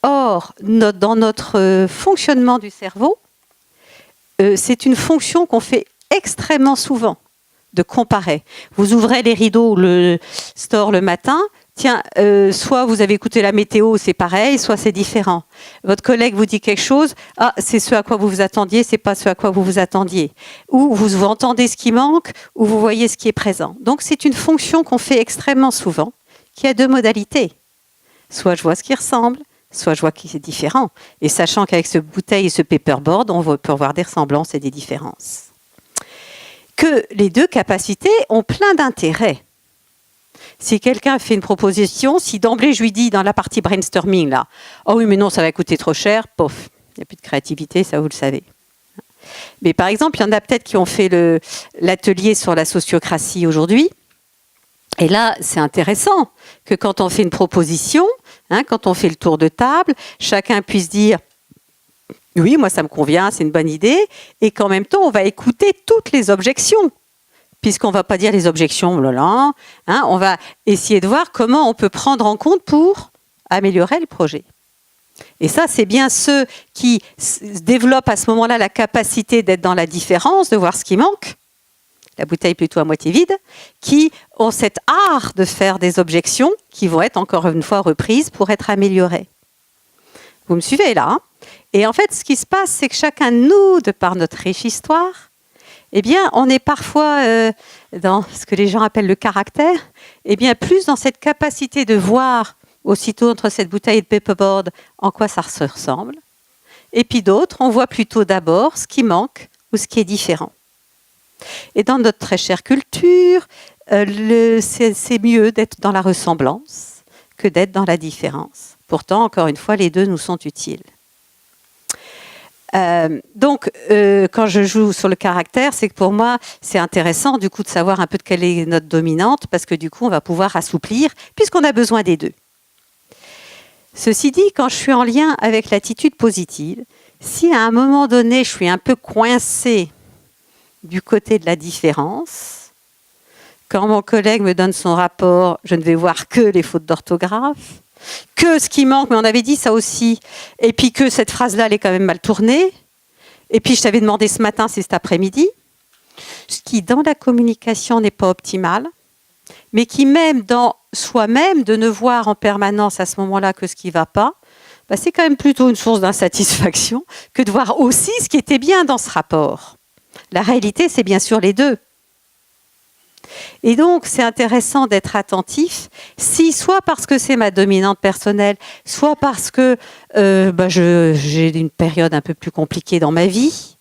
Or, dans notre fonctionnement du cerveau, c'est une fonction qu'on fait extrêmement souvent, de comparer. Vous ouvrez les rideaux, le store le matin, tiens, soit vous avez écouté la météo, c'est pareil, soit c'est différent. Votre collègue vous dit quelque chose, ah, c'est ce à quoi vous vous attendiez, c'est pas ce à quoi vous vous attendiez. Ou vous entendez ce qui manque, ou vous voyez ce qui est présent. Donc c'est une fonction qu'on fait extrêmement souvent, qui a deux modalités. Soit je vois ce qui ressemble, soit je vois qui est différent. Et sachant qu'avec ce bouteille et ce paperboard, on peut voir des ressemblances et des différences. Que les deux capacités ont plein d'intérêts. Si quelqu'un fait une proposition, si d'emblée je lui dis dans la partie brainstorming, là, oh oui mais non ça va coûter trop cher, pof, il n'y a plus de créativité, ça vous le savez. Mais par exemple, il y en a peut-être qui ont fait l'atelier sur la sociocratie aujourd'hui. Et là, c'est intéressant que quand on fait une proposition, quand on fait le tour de table, chacun puisse dire « oui, moi ça me convient, c'est une bonne idée », et qu'en même temps, on va écouter toutes les objections, puisqu'on ne va pas dire les objections, on va essayer de voir comment on peut prendre en compte pour améliorer le projet. Et ça, c'est bien ceux qui développent à ce moment-là la capacité d'être dans la différence, de voir ce qui manque, la bouteille plutôt à moitié vide, qui ont cet art de faire des objections qui vont être encore une fois reprises pour être améliorées. Vous me suivez là, Et en fait, ce qui se passe, c'est que chacun de nous, de par notre riche histoire, eh bien, on est parfois dans ce que les gens appellent le caractère, eh bien, plus dans cette capacité de voir aussitôt entre cette bouteille et le paperboard en quoi ça se ressemble. Et puis d'autres, on voit plutôt d'abord ce qui manque ou ce qui est différent. Et dans notre très chère culture, c'est mieux d'être dans la ressemblance que d'être dans la différence. Pourtant, encore une fois, les deux nous sont utiles. Donc, quand je joue sur le caractère, c'est que pour moi, c'est intéressant du coup de savoir un peu de quelle est notre dominante, parce que du coup, on va pouvoir assouplir, puisqu'on a besoin des deux. Ceci dit, quand je suis en lien avec l'attitude positive, si à un moment donné, je suis un peu coincée du côté de la différence, quand mon collègue me donne son rapport, je ne vais voir que les fautes d'orthographe, que ce qui manque, mais on avait dit ça aussi, et puis que cette phrase-là, elle est quand même mal tournée, et puis je t'avais demandé ce matin, c'est cet après-midi, ce qui, dans la communication, n'est pas optimal, mais qui, même dans soi-même, de ne voir en permanence à ce moment-là que ce qui ne va pas, bah, c'est quand même plutôt une source d'insatisfaction que de voir aussi ce qui était bien dans ce rapport. La réalité, c'est bien sûr les deux. Et donc, c'est intéressant d'être attentif, si soit parce que c'est ma dominante personnelle, soit parce que j'ai une période un peu plus compliquée dans ma vie,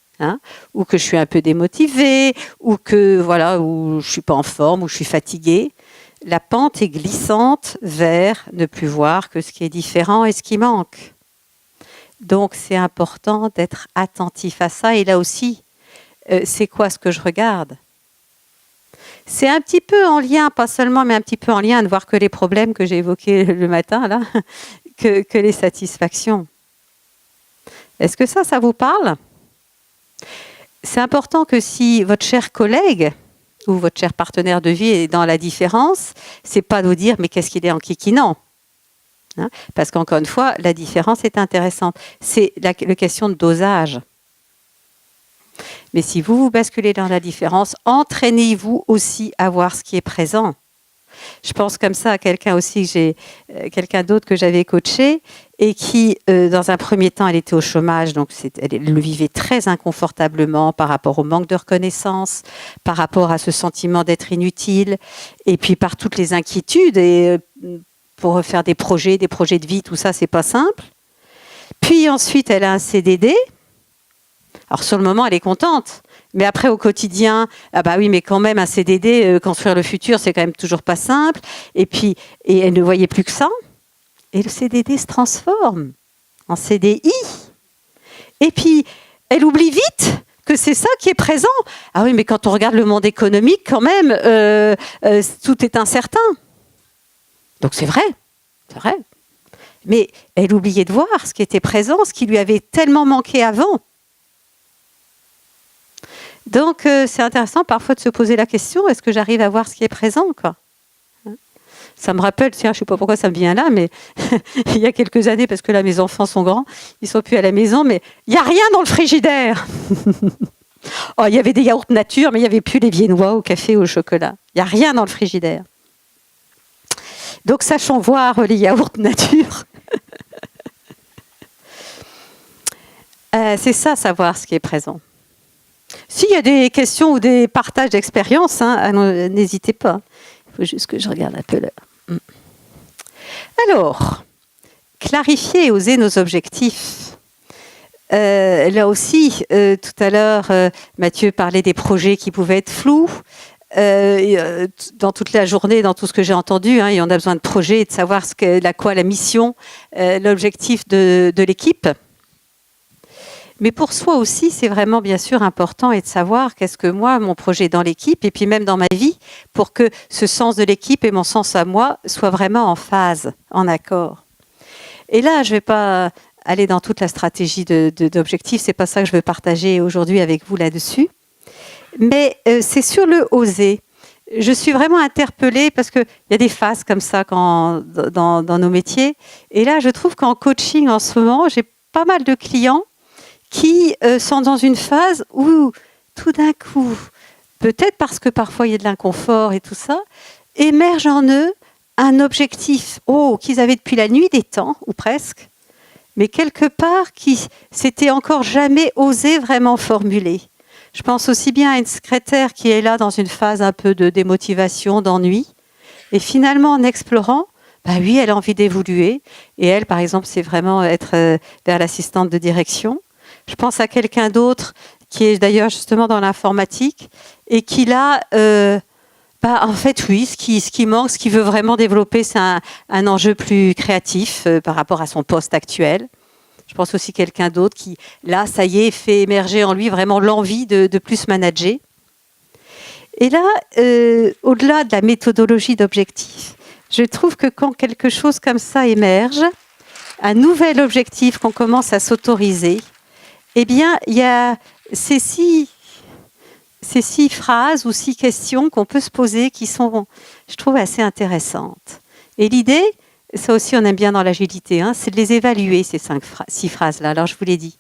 ou que je suis un peu démotivée, ou que où je suis pas en forme, ou je suis fatiguée. La pente est glissante vers ne plus voir que ce qui est différent et ce qui manque. Donc, c'est important d'être attentif à ça. Et là aussi, c'est quoi ce que je regarde ? C'est un petit peu en lien, pas seulement, mais un petit peu en lien de voir que les problèmes que j'ai évoqués le matin, là, que les satisfactions. Est-ce que ça vous parle ? C'est important que si votre cher collègue ou votre cher partenaire de vie est dans la différence, c'est pas de vous dire « mais qu'est-ce qu'il est enquiquinant ?» Parce qu'encore une fois, la différence est intéressante. C'est la question de dosage. Mais si vous basculez dans la différence, entraînez-vous aussi à voir ce qui est présent. Je pense comme ça à quelqu'un d'autre que j'avais coaché et qui, dans un premier temps, elle était au chômage, donc elle le vivait très inconfortablement par rapport au manque de reconnaissance, par rapport à ce sentiment d'être inutile, et puis par toutes les inquiétudes. Et pour faire des projets de vie, tout ça, c'est pas simple. Puis ensuite, elle a un CDD. Alors sur le moment, elle est contente, mais après au quotidien, ah bah oui, mais quand même un CDD, construire le futur, c'est quand même toujours pas simple. Et elle ne voyait plus que ça. Et le CDD se transforme en CDI. Et puis elle oublie vite que c'est ça qui est présent. Ah oui, mais quand on regarde le monde économique, quand même, tout est incertain. Donc c'est vrai. Mais elle oubliait de voir ce qui était présent, ce qui lui avait tellement manqué avant. Donc, c'est intéressant parfois de se poser la question, est-ce que j'arrive à voir ce qui est présent, quoi ? Ça me rappelle, tiens, je ne sais pas pourquoi ça me vient là, mais il y a quelques années, parce que là, mes enfants sont grands, ils ne sont plus à la maison, mais il n'y a rien dans le frigidaire. Oh, il y avait des yaourts nature, mais il n'y avait plus les viennois au café ou au chocolat. Il n'y a rien dans le frigidaire. Donc, sachons voir les yaourts nature. C'est ça, savoir ce qui est présent. S'il y a des questions ou des partages d'expériences, n'hésitez pas. Il faut juste que je regarde un peu l'heure. Alors, clarifier et oser nos objectifs. Là aussi, tout à l'heure, Mathieu parlait des projets qui pouvaient être flous. Dans toute la journée, dans tout ce que j'ai entendu, et on a besoin de projets et de savoir la mission, l'objectif de l'équipe. Mais pour soi aussi, c'est vraiment bien sûr important et de savoir qu'est-ce que moi, mon projet dans l'équipe, et puis même dans ma vie, pour que ce sens de l'équipe et mon sens à moi soient vraiment en phase, en accord. Et là, je ne vais pas aller dans toute la stratégie d'objectifs, c'est pas ça que je veux partager aujourd'hui avec vous là-dessus. Mais c'est sur le oser. Je suis vraiment interpellée parce qu'il y a des phases comme ça dans nos métiers. Et là, je trouve qu'en coaching en ce moment, j'ai pas mal de clients qui sont dans une phase où tout d'un coup, peut-être parce que parfois il y a de l'inconfort et tout ça, émerge en eux un objectif qu'ils avaient depuis la nuit des temps, ou presque, mais quelque part qui s'était encore jamais osé vraiment formuler. Je pense aussi bien à une secrétaire qui est là dans une phase un peu de démotivation, d'ennui, et finalement en explorant, oui, elle a envie d'évoluer, et elle, par exemple, c'est vraiment être vers l'assistante de direction. Je pense à quelqu'un d'autre qui est d'ailleurs justement dans l'informatique et qui là, en fait, oui, ce qui manque, ce qu'il veut vraiment développer, c'est un enjeu plus créatif par rapport à son poste actuel. Je pense aussi à quelqu'un d'autre qui, là, ça y est, fait émerger en lui vraiment l'envie de plus manager. Et là, au-delà de la méthodologie d'objectif, je trouve que quand quelque chose comme ça émerge, un nouvel objectif qu'on commence à s'autoriser, eh bien, il y a ces six phrases ou 6 questions qu'on peut se poser qui sont, je trouve, assez intéressantes. Et l'idée, ça aussi on aime bien dans l'agilité, c'est de les évaluer, ces 6 phrases-là. Alors, je vous l'ai dit.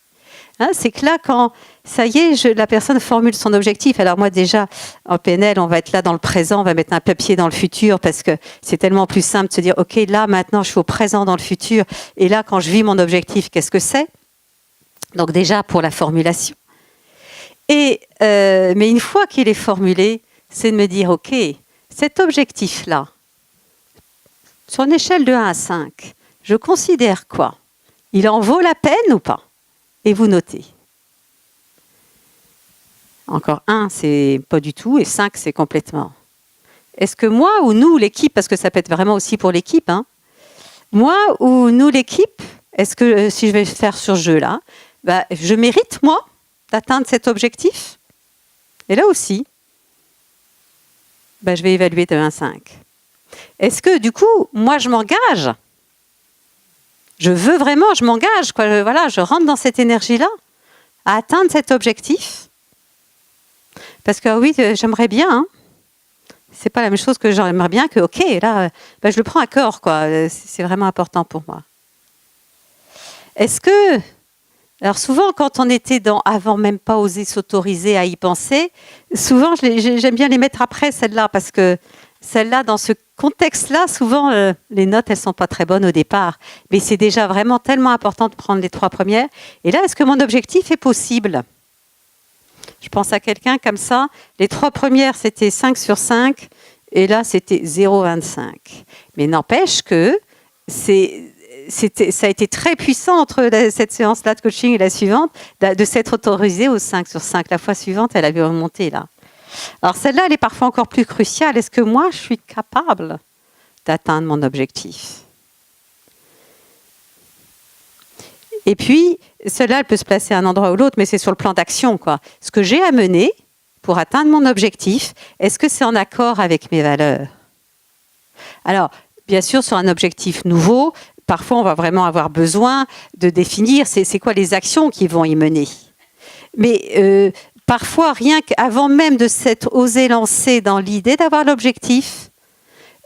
C'est que là, quand ça y est, la personne formule son objectif. Alors moi, déjà, en PNL, on va être là dans le présent, on va mettre un papier dans le futur parce que c'est tellement plus simple de se dire, OK, là, maintenant, je suis au présent dans le futur. Et là, quand je vis mon objectif, qu'est-ce que c'est ? Donc déjà pour la formulation. Mais une fois qu'il est formulé, c'est de me dire, OK, cet objectif-là, sur une échelle de 1 à 5, je considère quoi ? Il en vaut la peine ou pas ? Et vous notez. Encore 1, c'est pas du tout, et 5, c'est complètement. Est-ce que moi ou nous, l'équipe, parce que ça peut être vraiment aussi pour l'équipe, moi ou nous, l'équipe, est-ce que si je vais faire sur ce jeu-là, je mérite, moi, d'atteindre cet objectif ? Et là aussi, je vais évaluer de 1 à 5. Est-ce que, du coup, moi, je m'engage ? Je veux vraiment, je m'engage, je rentre dans cette énergie-là, à atteindre cet objectif. Parce que oui, j'aimerais bien, c'est pas la même chose que j'aimerais bien que, OK, là, je le prends à corps, c'est vraiment important pour moi. Est-ce que... Alors souvent, quand on était avant même pas oser s'autoriser à y penser, souvent j'aime bien les mettre après celles-là parce que celles-là, dans ce contexte-là, souvent les notes elles sont pas très bonnes au départ, mais c'est déjà vraiment tellement important de prendre les 3 premières. Et là, est-ce que mon objectif est possible ? Je pense à quelqu'un comme ça. Les 3 premières c'était 5 sur 5 et là c'était 0,25. Mais n'empêche que ça a été très puissant entre cette séance-là de coaching et la suivante, de s'être autorisé au 5 sur 5. La fois suivante, elle avait remonté là. Alors celle-là, elle est parfois encore plus cruciale. Est-ce que moi, je suis capable d'atteindre mon objectif ? Et puis, celle-là, elle peut se placer à un endroit ou l'autre, mais c'est sur le plan d'action, Ce que j'ai à mener pour atteindre mon objectif, est-ce que c'est en accord avec mes valeurs ? Alors, bien sûr, sur un objectif nouveau, parfois, on va vraiment avoir besoin de définir c'est quoi les actions qui vont y mener. Mais parfois, rien qu'avant même de s'être osé lancer dans l'idée d'avoir l'objectif,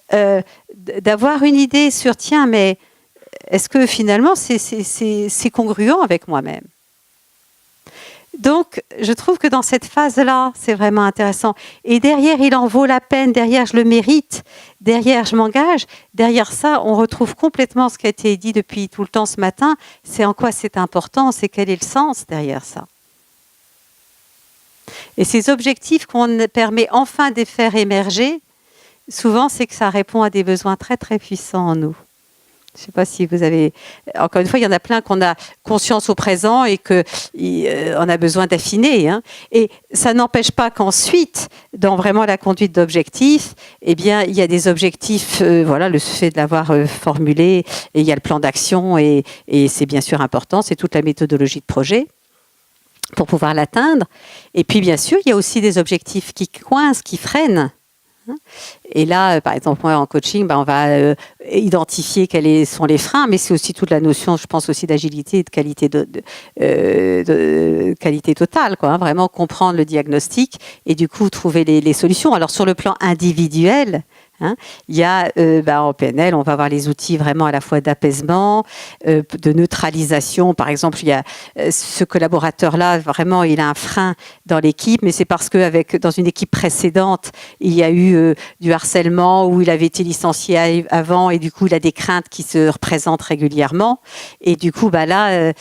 d'avoir une idée sur, tiens, mais est-ce que finalement, c'est congruent avec moi-même ? Donc, je trouve que dans cette phase-là, c'est vraiment intéressant. Et derrière, il en vaut la peine. Derrière, je le mérite. Derrière, je m'engage. Derrière ça, on retrouve complètement ce qui a été dit depuis tout le temps ce matin. C'est en quoi c'est important, c'est quel est le sens derrière ça. Et ces objectifs qu'on permet enfin de faire émerger, souvent, c'est que ça répond à des besoins très, très puissants en nous. Je ne sais pas si vous avez... Encore une fois, il y en a plein qu'on a conscience au présent et qu'on a besoin d'affiner. Hein. Et ça n'empêche pas qu'ensuite, dans vraiment la conduite d'objectifs, eh bien, il y a des objectifs, voilà, le fait de l'avoir formulé, et il y a le plan d'action, et c'est bien sûr important, c'est toute la méthodologie de projet pour pouvoir l'atteindre. Et puis, bien sûr, il y a aussi des objectifs qui coincent, qui freinent. Et là, par exemple, moi, en coaching, on va identifier quels sont les freins, mais c'est aussi toute la notion, je pense aussi d'agilité et de qualité, de qualité totale, quoi, hein, vraiment comprendre le diagnostic et du coup trouver les solutions. Alors sur le plan individuel, hein, il y a en PNL, on va avoir les outils vraiment à la fois d'apaisement, de neutralisation. Par exemple, il y a ce collaborateur-là, vraiment, il a un frein dans l'équipe, mais c'est parce que dans une équipe précédente, il y a eu du harcèlement où il avait été licencié avant et du coup, il a des craintes qui se représentent régulièrement. Et du coup, voilà,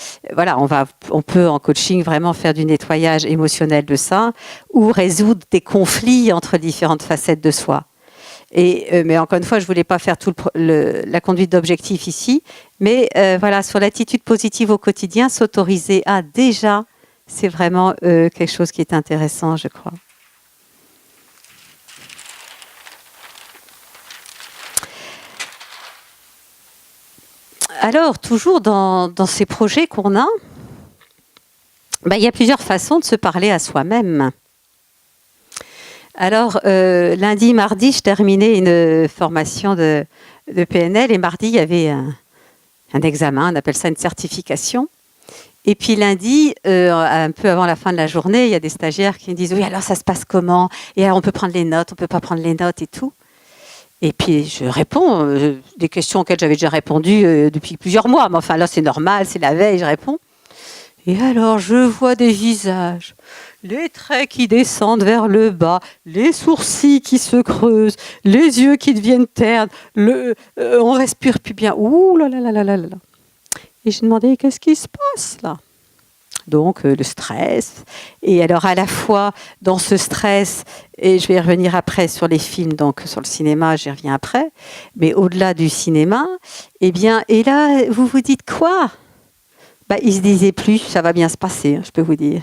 on peut en coaching vraiment faire du nettoyage émotionnel de ça ou résoudre des conflits entre différentes facettes de soi. Mais encore une fois, je ne voulais pas faire la conduite d'objectifs ici, mais voilà, sur l'attitude positive au quotidien, s'autoriser à déjà, c'est vraiment quelque chose qui est intéressant, je crois. Alors, toujours dans ces projets qu'on a, il y a plusieurs façons de se parler à soi-même. Alors, lundi, mardi, je terminais une formation de PNL et mardi, il y avait un examen, on appelle ça une certification. Et puis lundi, un peu avant la fin de la journée, il y a des stagiaires qui me disent « Oui, alors ça se passe comment ? Et alors on peut prendre les notes, on ne peut pas prendre les notes et tout ?» Et puis je réponds des questions auxquelles j'avais déjà répondu depuis plusieurs mois. Mais enfin là, c'est normal, c'est la veille, je réponds. Et alors, je vois des visages, les traits qui descendent vers le bas, les sourcils qui se creusent, les yeux qui deviennent ternes, on respire plus bien. Ouh là là là là là là. Et je demandais, qu'est-ce qui se passe là ? Donc, le stress. Et alors, à la fois, dans ce stress, et je vais revenir après sur les films, donc sur le cinéma, j'y reviens après, mais au-delà du cinéma, et là, vous vous dites quoi ? Il ne se disait plus, ça va bien se passer, je peux vous dire.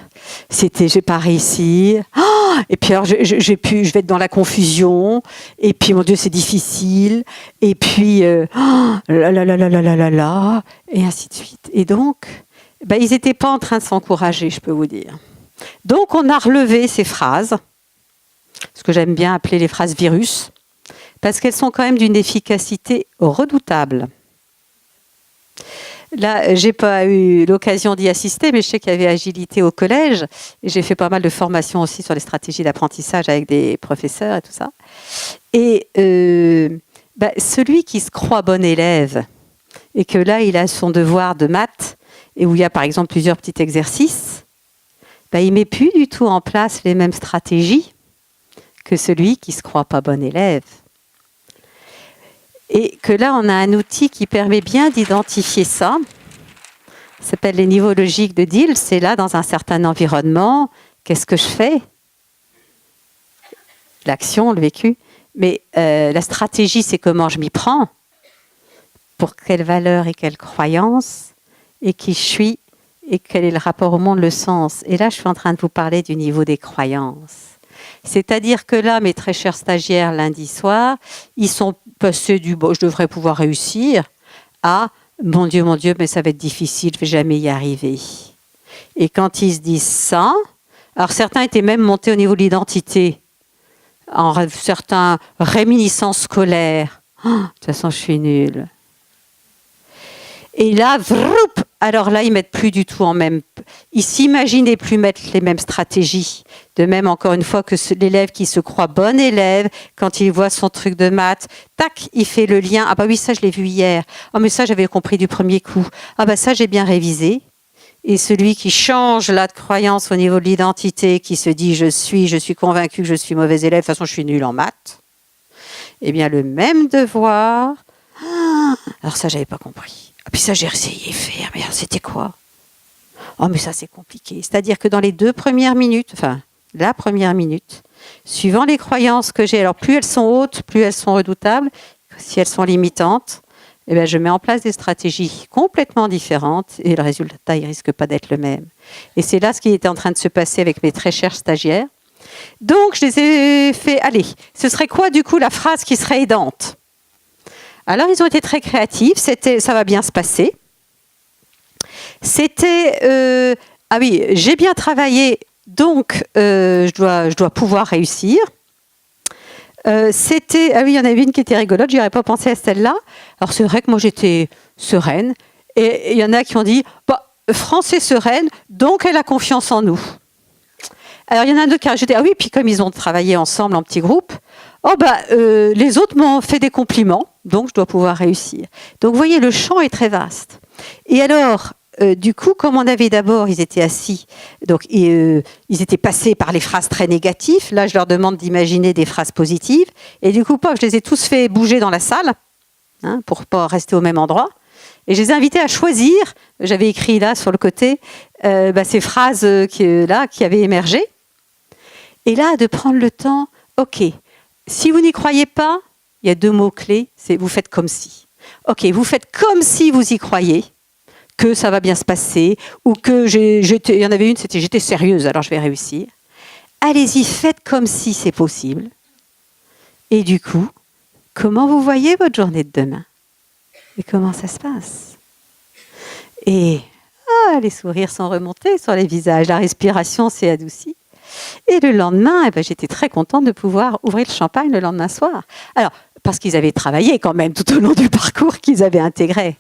C'était, j'ai pas réussi. Oh, et puis alors, je vais être dans la confusion. Et puis, mon Dieu, c'est difficile. Et puis, là, et ainsi de suite. Et donc, ils n'étaient pas en train de s'encourager, je peux vous dire. Donc, on a relevé ces phrases, ce que j'aime bien appeler les phrases virus, parce qu'elles sont quand même d'une efficacité redoutable. Là, j'ai pas eu l'occasion d'y assister, mais je sais qu'il y avait agilité au collège. Et j'ai fait pas mal de formations aussi sur les stratégies d'apprentissage avec des professeurs et tout ça. Et celui qui se croit bon élève et que là, il a son devoir de maths et où il y a par exemple plusieurs petits exercices, il met plus du tout en place les mêmes stratégies que celui qui se croit pas bon élève. Et que là, on a un outil qui permet bien d'identifier ça. Ça s'appelle les niveaux logiques de Diels. C'est là, dans un certain environnement, qu'est-ce que je fais ? L'action, le vécu. Mais la stratégie, c'est comment je m'y prends, pour quelle valeur et quelle croyance, et qui je suis, et quel est le rapport au monde, le sens. Et là, je suis en train de vous parler du niveau des croyances. C'est-à-dire que là, mes très chers stagiaires, lundi soir, ils sont passés du « bon, je devrais pouvoir réussir » à « mon Dieu, mais ça va être difficile, je ne vais jamais y arriver ». Et quand ils se disent ça, alors certains étaient même montés au niveau de l'identité, en certains réminiscences scolaires. Oh, de toute façon, je suis nulle. Et là, vroup, alors là, ils mettent plus du tout en même... Ils s'imaginaient plus mettre les mêmes stratégies. De même, encore une fois, que l'élève qui se croit bon élève, quand il voit son truc de maths, tac, il fait le lien. Ah oui, ça, je l'ai vu hier. Ah mais ça, j'avais compris du premier coup. Ah ça, j'ai bien révisé. et celui qui change là de croyance au niveau de l'identité, qui se dit je suis convaincu que je suis mauvais élève, de toute façon je suis nul en maths, eh bien le même devoir, alors ça j'avais pas compris. Ah, puis ça j'ai essayé de faire, mais alors, c'était quoi? Oh mais ça c'est compliqué. C'est-à-dire que dans les 2 premières minutes, enfin la première minute, suivant les croyances que j'ai, alors plus elles sont hautes, plus elles sont redoutables, si elles sont limitantes, eh bien, je mets en place des stratégies complètement différentes et le résultat, il risque pas d'être le même. Et c'est là ce qui était en train de se passer avec mes très chers stagiaires. Donc, je les ai fait, allez, ce serait quoi du coup la phrase qui serait aidante? Alors, ils ont été très créatifs, c'était « ça va bien se passer ». C'était « ah oui, j'ai bien travaillé, donc je dois pouvoir réussir ». C'était, ah oui, il y en avait une qui était rigolote, j'aurais pas pensé à celle-là. Alors c'est vrai que moi j'étais sereine, et il y en a qui ont dit, bah, France est sereine, donc elle a confiance en nous. Alors il y en a d'autres qui ont ajouté, ah oui, puis comme ils ont travaillé ensemble en petits groupes, oh bah les autres m'ont fait des compliments, donc je dois pouvoir réussir. Donc vous voyez, le champ est très vaste. Et alors, du coup, comme on avait d'abord, ils étaient assis, donc ils étaient passés par les phrases très négatives. Là, je leur demande d'imaginer des phrases positives. Et du coup, je les ai tous fait bouger dans la salle, hein, pour ne pas rester au même endroit. Et je les ai invités à choisir, j'avais écrit là sur le côté, ces phrases qui avaient émergé. Et là, de prendre le temps, ok, si vous n'y croyez pas, il y a 2 mots-clés, c'est vous faites comme si. Ok, vous faites comme si vous y croyez, que ça va bien se passer, ou que il y en avait une, c'était j'étais sérieuse, alors je vais réussir. Allez-y, faites comme si c'est possible. Et du coup, comment vous voyez votre journée de demain? Et comment ça se passe? Et les sourires sont remontés sur les visages, la respiration s'est adoucie. Et le lendemain, j'étais très contente de pouvoir ouvrir le champagne le lendemain soir. Alors, parce qu'ils avaient travaillé quand même tout au long du parcours qu'ils avaient intégré.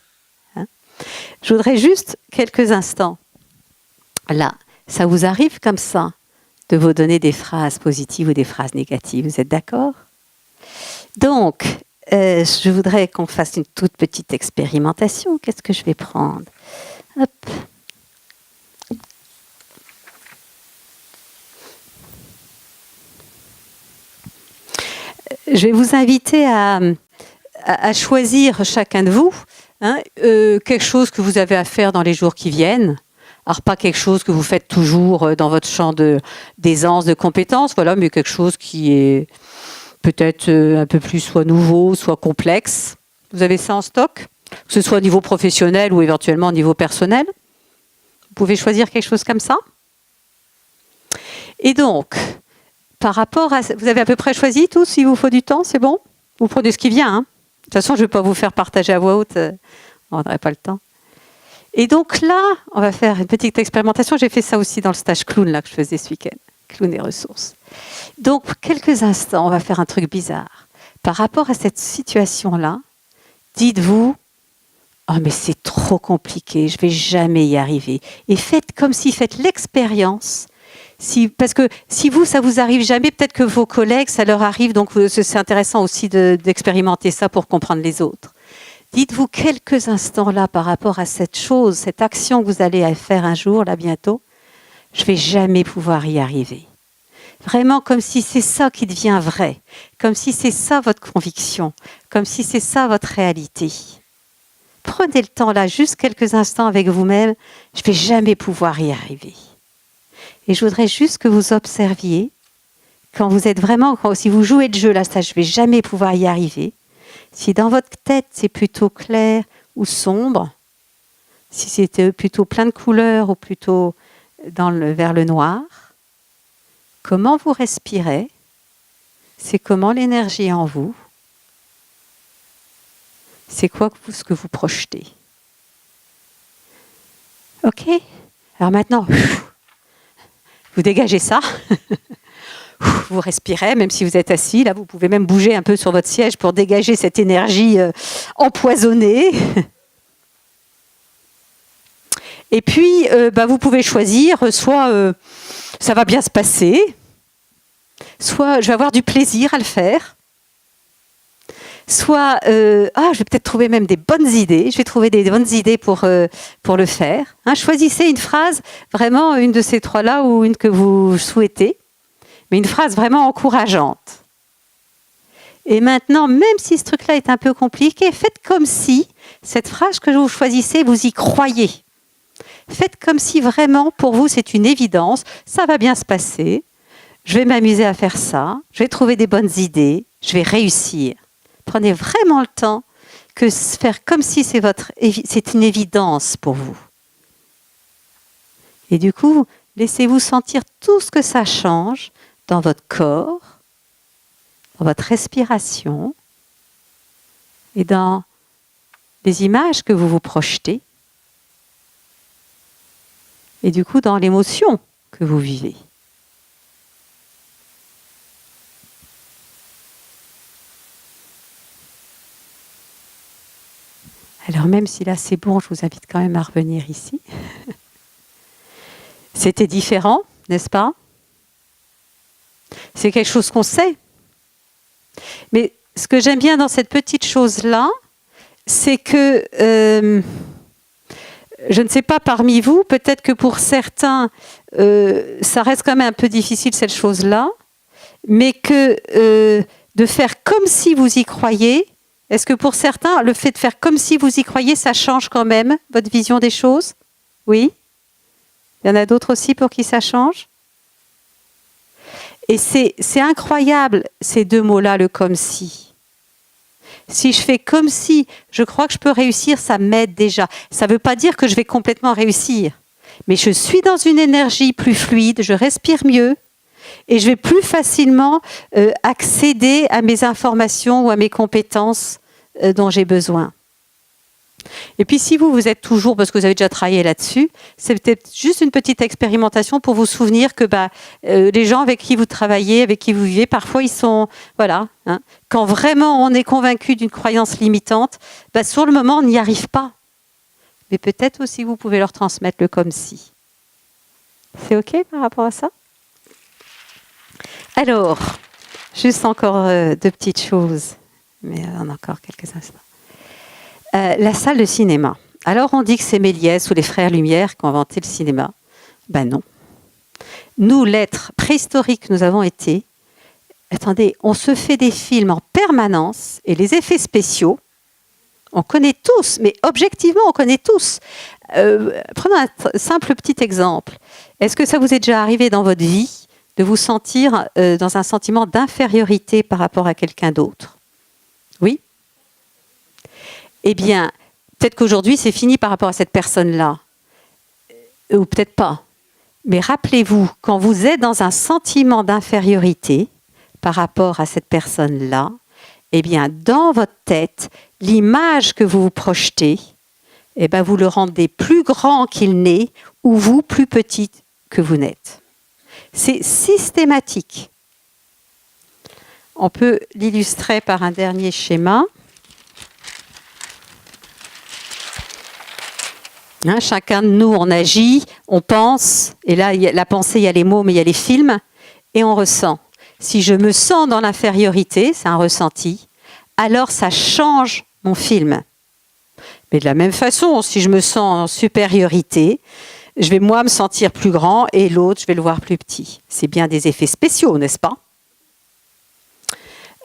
Je voudrais juste quelques instants. Là, ça vous arrive comme ça de vous donner des phrases positives ou des phrases négatives. Vous êtes d'accord? Donc, je voudrais qu'on fasse une toute petite expérimentation. Qu'est-ce que je vais prendre? Hop. Je vais vous inviter à choisir chacun de vous quelque chose que vous avez à faire dans les jours qui viennent. Alors pas quelque chose que vous faites toujours dans votre champ d'aisance, de compétences, voilà, mais quelque chose qui est peut-être un peu plus soit nouveau, soit complexe. Vous avez ça en stock? Que ce soit au niveau professionnel ou éventuellement au niveau personnel. Vous pouvez choisir quelque chose comme ça. Et donc, par rapport à... Vous avez à peu près choisi tous, s'il vous faut du temps, c'est bon? Vous prenez ce qui vient, hein? De toute façon, je ne vais pas vous faire partager à voix haute, on n'aurait pas le temps. Et donc là, on va faire une petite expérimentation. J'ai fait ça aussi dans le stage clown là, que je faisais ce week-end. Clown et ressources. Donc, quelques instants, on va faire un truc bizarre. Par rapport à cette situation-là, dites-vous, oh mais c'est trop compliqué, je ne vais jamais y arriver. Et faites comme si faites l'expérience. Parce que si ça vous arrive jamais, peut-être que vos collègues, ça leur arrive, donc c'est intéressant aussi d'expérimenter ça pour comprendre les autres. Dites-vous quelques instants là par rapport à cette chose, cette action que vous allez faire un jour, là bientôt, je ne vais jamais pouvoir y arriver. Vraiment comme si c'est ça qui devient vrai, comme si c'est ça votre conviction, comme si c'est ça votre réalité. Prenez le temps là, juste quelques instants avec vous-même, je ne vais jamais pouvoir y arriver. Et je voudrais juste que vous observiez, quand vous êtes vraiment, si vous jouez le jeu, là, ça, je ne vais jamais pouvoir y arriver. Si dans votre tête, c'est plutôt clair ou sombre, si c'était plutôt plein de couleurs ou plutôt vers le noir, comment vous respirez? C'est comment l'énergie en vous? C'est quoi ce que vous projetez? Ok? Alors maintenant... Vous dégagez ça, vous respirez, même si vous êtes assis. Là, vous pouvez même bouger un peu sur votre siège pour dégager cette énergie empoisonnée. Et puis, vous pouvez choisir, soit ça va bien se passer, soit je vais avoir du plaisir à le faire, soit je vais peut-être trouver même des bonnes idées, je vais trouver des bonnes idées pour le faire. Hein, choisissez une phrase, vraiment une de ces trois-là ou une que vous souhaitez, mais une phrase vraiment encourageante. Et maintenant, même si ce truc-là est un peu compliqué, faites comme si cette phrase que vous choisissez, vous y croyez. Faites comme si vraiment, pour vous, c'est une évidence, ça va bien se passer, je vais m'amuser à faire ça, je vais trouver des bonnes idées, je vais réussir. Prenez vraiment le temps que faire comme si c'est une évidence pour vous. Et du coup, laissez-vous sentir tout ce que ça change dans votre corps, dans votre respiration et dans les images que vous vous projetez et du coup dans l'émotion que vous vivez. Alors même si là c'est bon, je vous invite quand même à revenir ici. C'était différent, n'est-ce pas? C'est quelque chose qu'on sait. Mais ce que j'aime bien dans cette petite chose-là, c'est que, je ne sais pas parmi vous, peut-être que pour certains, ça reste quand même un peu difficile cette chose-là, mais que de faire comme si vous y croyez, est-ce que pour certains, le fait de faire comme si vous y croyez, ça change quand même votre vision des choses? Oui? Il y en a d'autres aussi pour qui ça change? Et c'est incroyable, ces deux mots-là, le comme si. Si je fais comme si je crois que je peux réussir, ça m'aide déjà. Ça ne veut pas dire que je vais complètement réussir. Mais je suis dans une énergie plus fluide, je respire mieux et je vais plus facilement accéder à mes informations ou à mes compétences dont j'ai besoin. Et puis si vous êtes toujours, parce que vous avez déjà travaillé là-dessus, c'est peut-être juste une petite expérimentation pour vous souvenir que les gens avec qui vous travaillez, avec qui vous vivez, parfois ils sont, voilà, hein, quand vraiment on est convaincu d'une croyance limitante, sur le moment on n'y arrive pas. Mais peut-être aussi vous pouvez leur transmettre le comme si. C'est OK par rapport à ça? Alors, juste encore deux petites choses, mais en encore quelques instants. La salle de cinéma. Alors on dit que c'est Méliès ou les frères Lumière qui ont inventé le cinéma. Ben non. Nous, l'être préhistorique que nous avons été, attendez, on se fait des films en permanence et les effets spéciaux, on connaît tous, mais objectivement on connaît tous. Prenons un simple petit exemple. Est-ce que ça vous est déjà arrivé dans votre vie de vous sentir dans un sentiment d'infériorité par rapport à quelqu'un d'autre? Oui? Eh bien, peut-être qu'aujourd'hui, c'est fini par rapport à cette personne-là. Ou peut-être pas. Mais rappelez-vous, quand vous êtes dans un sentiment d'infériorité par rapport à cette personne-là, eh bien, dans votre tête, l'image que vous vous projetez, eh bien, vous le rendez plus grand qu'il n'est ou vous plus petit que vous n'êtes. C'est systématique. On peut l'illustrer par un dernier schéma. Hein, chacun de nous, on agit, on pense, et là, il y a la pensée, il y a les mots, mais il y a les films, et on ressent. Si je me sens dans l'infériorité, c'est un ressenti, alors ça change mon film. Mais de la même façon, si je me sens en supériorité, je vais moi me sentir plus grand, et l'autre, je vais le voir plus petit. C'est bien des effets spéciaux, n'est-ce pas ?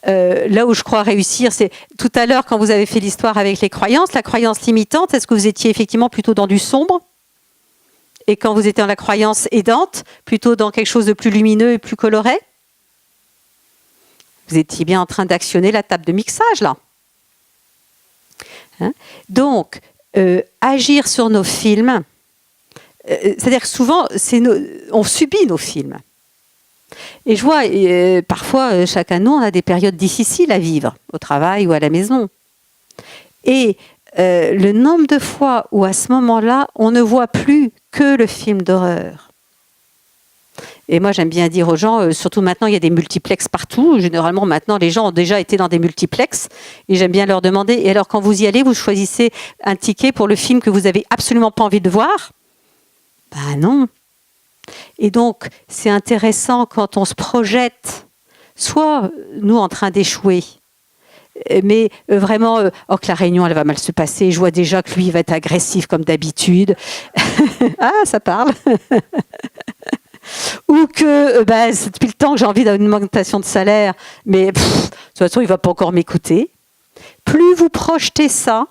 Là où je crois réussir, c'est tout à l'heure quand vous avez fait l'histoire avec les croyances, la croyance limitante, est-ce que vous étiez effectivement plutôt dans du sombre? Et quand vous étiez dans la croyance aidante, plutôt dans quelque chose de plus lumineux et plus coloré? Vous étiez bien en train d'actionner la table de mixage là. Hein? Donc, agir sur nos films, c'est-à-dire que souvent, on subit nos films. Et je vois, parfois, chacun de nous, on a des périodes difficiles à vivre, au travail ou à la maison. Et le nombre de fois où, à ce moment-là, on ne voit plus que le film d'horreur. Et moi, j'aime bien dire aux gens, surtout maintenant, il y a des multiplexes partout. Généralement, maintenant, les gens ont déjà été dans des multiplexes. Et j'aime bien leur demander, et alors, quand vous y allez, vous choisissez un ticket pour le film que vous n'avez absolument pas envie de voir? Ben non. Et donc, c'est intéressant quand on se projette, soit nous en train d'échouer, Mais vraiment, oh, que la réunion, elle va mal se passer. Je vois déjà que lui, il va être agressif comme d'habitude. Ah, ça parle. Ou que c'est depuis le temps que j'ai envie d'une augmentation de salaire, mais de toute façon, il ne va pas encore m'écouter. Plus vous projetez ça,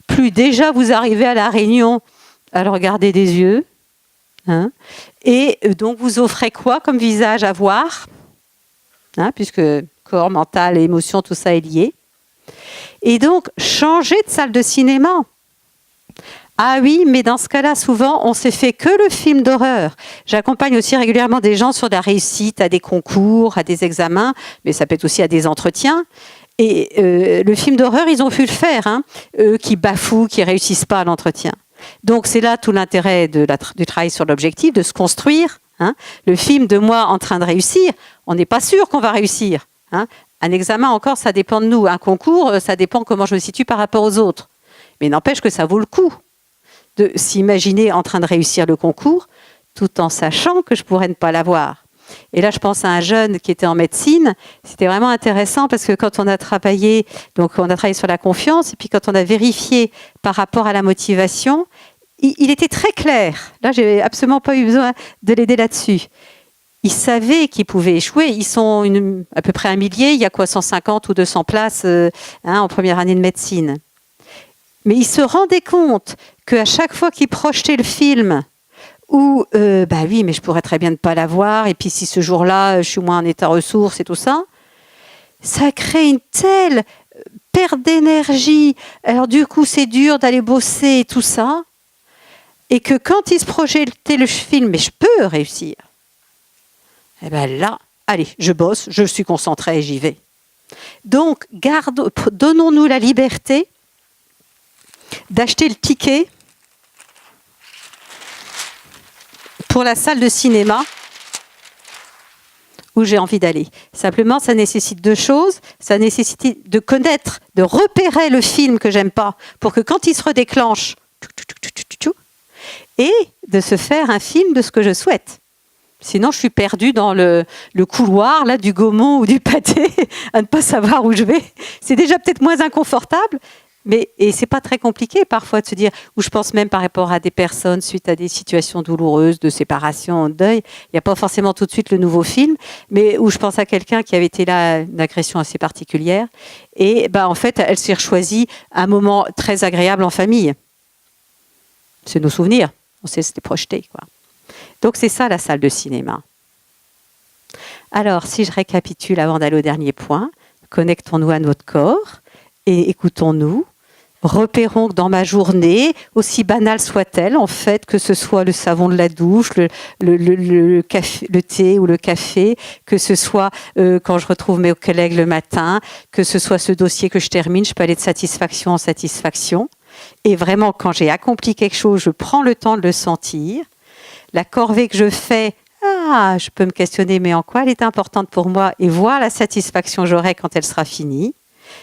plus déjà vous arrivez à la réunion à le regarder des yeux. Hein, et donc, vous offrez quoi comme visage à voir, hein, puisque corps, mental et émotion, tout ça est lié. Et donc, changez de salle de cinéma. Ah oui, mais dans ce cas-là, souvent, on s'est fait que le film d'horreur. J'accompagne aussi régulièrement des gens sur la réussite à des concours, à des examens, mais ça peut être aussi à des entretiens. Et le film d'horreur, ils ont pu le faire, hein, eux qui bafouent, qui réussissent pas à l'entretien. Donc c'est là tout l'intérêt du travail sur l'objectif, de se construire. Hein. Le film de moi en train de réussir, on n'est pas sûr qu'on va réussir. Hein. Un examen encore, ça dépend de nous. Un concours, ça dépend comment je me situe par rapport aux autres. Mais n'empêche que ça vaut le coup de s'imaginer en train de réussir le concours, tout en sachant que je pourrais ne pas l'avoir. Et là, je pense à un jeune qui était en médecine. C'était vraiment intéressant parce que quand on a travaillé, donc on a travaillé sur la confiance, et puis quand on a vérifié par rapport à la motivation, il était très clair. Là, j'ai absolument pas eu besoin de l'aider là-dessus. Ils savaient qu'ils pouvaient échouer. Ils sont à peu près 1 millier. Il y a quoi, 150 ou 200 places en première année de médecine. Mais ils se rendaient compte qu'à chaque fois qu'ils projetaient le film, où, oui, mais je pourrais très bien ne pas l'avoir, et puis si ce jour-là, je suis moins en état ressources et tout ça, ça crée une telle perte d'énergie. Alors du coup, c'est dur d'aller bosser et tout ça, et que quand ils se projetaient le film, mais je peux réussir, et bien là, allez, je bosse, je suis concentrée et j'y vais. Donc, donnons-nous la liberté d'acheter le ticket pour la salle de cinéma où j'ai envie d'aller. Simplement, ça nécessite 2 choses. Ça nécessite de connaître, de repérer le film que j'aime pas, pour que quand il se redéclenche, et de se faire un film de ce que je souhaite. Sinon, je suis perdue dans le couloir là, du Gaumont ou du Pâté, à ne pas savoir où je vais. C'est déjà peut-être moins inconfortable, et c'est pas très compliqué parfois de se dire, ou je pense même par rapport à des personnes suite à des situations douloureuses, de séparation, de deuil, il n'y a pas forcément tout de suite le nouveau film, mais où je pense à quelqu'un qui avait été là, une agression assez particulière, et en fait, elle s'est choisie un moment très agréable en famille. C'est nos souvenirs, on sait se les projeter, quoi. Donc c'est ça la salle de cinéma. Alors, si je récapitule avant d'aller au dernier point, connectons-nous à notre corps et écoutons-nous. Repérons que dans ma journée, aussi banale soit-elle, en fait, que ce soit le savon de la douche, le café, le thé ou le café, que ce soit quand je retrouve mes collègues le matin, que ce soit ce dossier que je termine, je peux aller de satisfaction en satisfaction. Et vraiment, quand j'ai accompli quelque chose, je prends le temps de le sentir. La corvée que je fais, je peux me questionner, mais en quoi elle est importante pour moi et voir la satisfaction que j'aurai quand elle sera finie.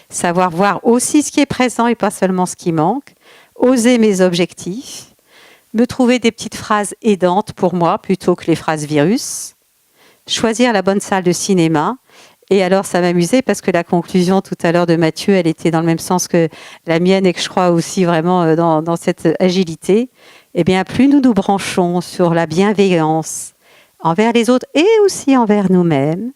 Savoir voir aussi ce qui est présent et pas seulement ce qui manque. Oser mes objectifs. Me trouver des petites phrases aidantes pour moi plutôt que les phrases virus. Choisir la bonne salle de cinéma. Et alors, ça m'amusait parce que la conclusion tout à l'heure de Mathieu, elle était dans le même sens que la mienne et que je crois aussi vraiment dans cette agilité. Eh bien, plus nous nous branchons sur la bienveillance envers les autres et aussi envers nous-mêmes,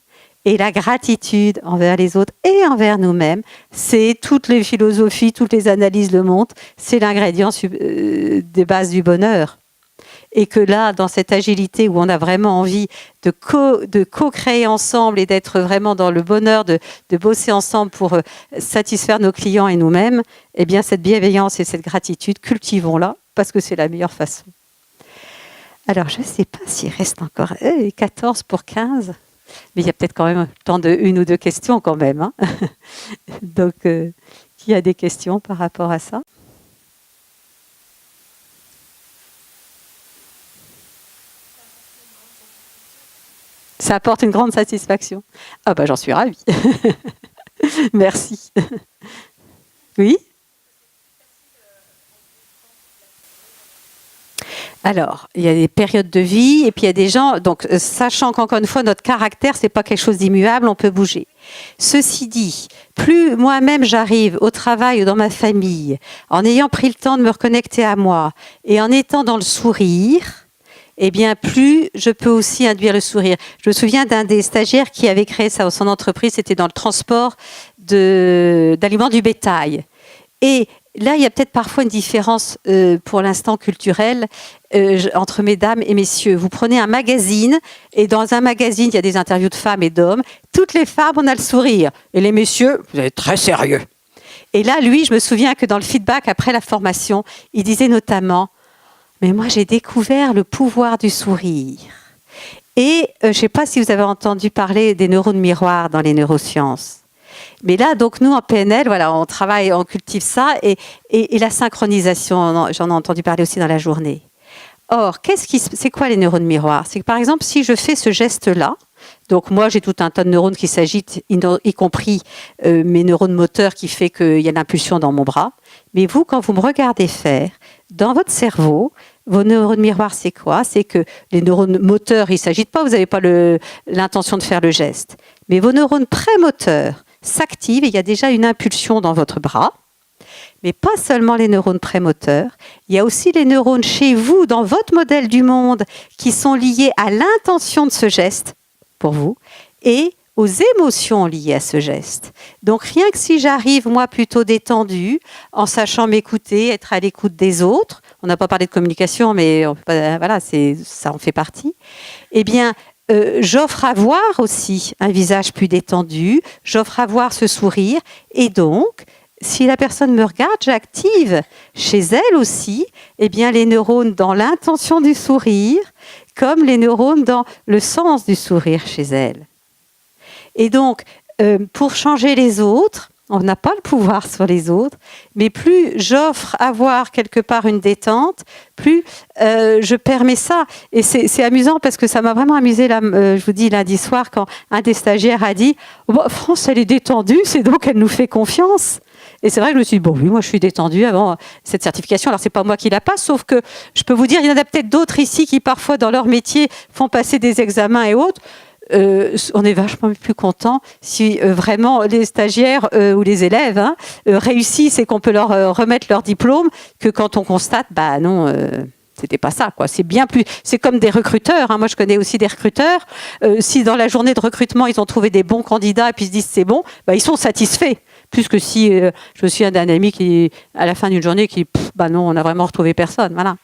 et la gratitude envers les autres et envers nous-mêmes, c'est toutes les philosophies, toutes les analyses le montrent, c'est l'ingrédient de base du bonheur. Et que là, dans cette agilité où on a vraiment envie de co-créer ensemble et d'être vraiment dans le bonheur de bosser ensemble pour satisfaire nos clients et nous-mêmes, eh bien, cette bienveillance et cette gratitude, cultivons-la, parce que c'est la meilleure façon. Alors, je ne sais pas s'il reste encore 14 pour 15, mais il y a peut-être quand même le temps de 1 ou 2 questions quand même. Hein. Donc, qui a des questions par rapport à ça ? Ça apporte une grande satisfaction. Ah j'en suis ravie. Merci. Oui ? Alors, il y a des périodes de vie et puis il y a des gens, donc sachant qu'encore une fois, notre caractère, c'est pas quelque chose d'immuable, on peut bouger. Ceci dit, plus moi-même j'arrive au travail ou dans ma famille, en ayant pris le temps de me reconnecter à moi et en étant dans le sourire, eh bien, plus je peux aussi induire le sourire. Je me souviens d'un des stagiaires qui avait créé ça, son entreprise, c'était dans le transport d'aliments du bétail. Et là, il y a peut-être parfois une différence, pour l'instant culturelle, entre mesdames et messieurs. Vous prenez un magazine, et dans un magazine, il y a des interviews de femmes et d'hommes. Toutes les femmes, on a le sourire. Et les messieurs, vous êtes très sérieux. Et là, lui, je me souviens que dans le feedback après la formation, il disait notamment, mais moi, j'ai découvert le pouvoir du sourire. Et je ne sais pas si vous avez entendu parler des neurones miroirs dans les neurosciences. Mais là, donc nous, en PNL, voilà, on travaille, on cultive ça, et la synchronisation, j'en ai entendu parler aussi dans la journée. Or, c'est quoi les neurones miroirs? C'est que, par exemple, si je fais ce geste-là, donc moi, j'ai tout un tas de neurones qui s'agitent, y compris mes neurones moteurs qui fait qu'il y a l'impulsion dans mon bras. Mais vous, quand vous me regardez faire, dans votre cerveau, vos neurones miroirs, c'est quoi? C'est que les neurones moteurs, ils ne s'agitent pas, vous n'avez pas l'intention de faire le geste. Mais vos neurones prémoteurs s'activent et il y a déjà une impulsion dans votre bras. Mais pas seulement les neurones prémoteurs, il y a aussi les neurones chez vous, dans votre modèle du monde, qui sont liés à l'intention de ce geste, pour vous, et aux émotions liées à ce geste. Donc rien que si j'arrive, moi, plutôt détendue, en sachant m'écouter, être à l'écoute des autres, on n'a pas parlé de communication, mais voilà, ça en fait partie, eh bien, j'offre à voir aussi un visage plus détendu, j'offre à voir ce sourire, et donc, si la personne me regarde, j'active chez elle aussi, eh bien, les neurones dans l'intention du sourire, comme les neurones dans le sens du sourire chez elle. Et donc, pour changer les autres, on n'a pas le pouvoir sur les autres, mais plus j'offre à voir quelque part une détente, plus je permets ça. Et c'est amusant parce que ça m'a vraiment amusé, je vous dis, lundi soir, quand un des stagiaires a dit « France, elle est détendue, c'est donc qu'elle nous fait confiance ». Et c'est vrai que je me suis dit, bon oui, moi je suis détendue avant cette certification. Alors c'est pas moi qui la passe, sauf que je peux vous dire, il y en a peut-être d'autres ici qui parfois dans leur métier font passer des examens et autres. On est vachement plus content si vraiment les stagiaires ou les élèves réussissent et qu'on peut leur remettre leur diplôme, que quand on constate, bah non, c'était pas ça, quoi. C'est bien plus. C'est comme des recruteurs. Moi, je connais aussi des recruteurs. Si dans la journée de recrutement, ils ont trouvé des bons candidats et puis ils se disent c'est bon, bah, ils sont satisfaits. Plus que si je me souviens d'un ami qui, à la fin d'une journée, qui bah non, on n'a vraiment retrouvé personne. Voilà.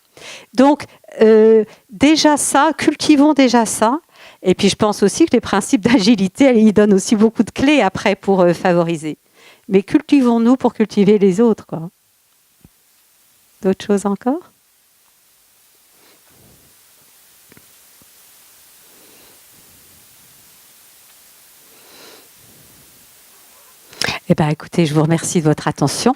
Donc déjà ça, cultivons déjà ça. Et puis je pense aussi que les principes d'agilité, ils donnent aussi beaucoup de clés après pour favoriser. Mais cultivons-nous pour cultiver les autres, quoi. D'autres choses encore? Eh bien, écoutez, je vous remercie de votre attention.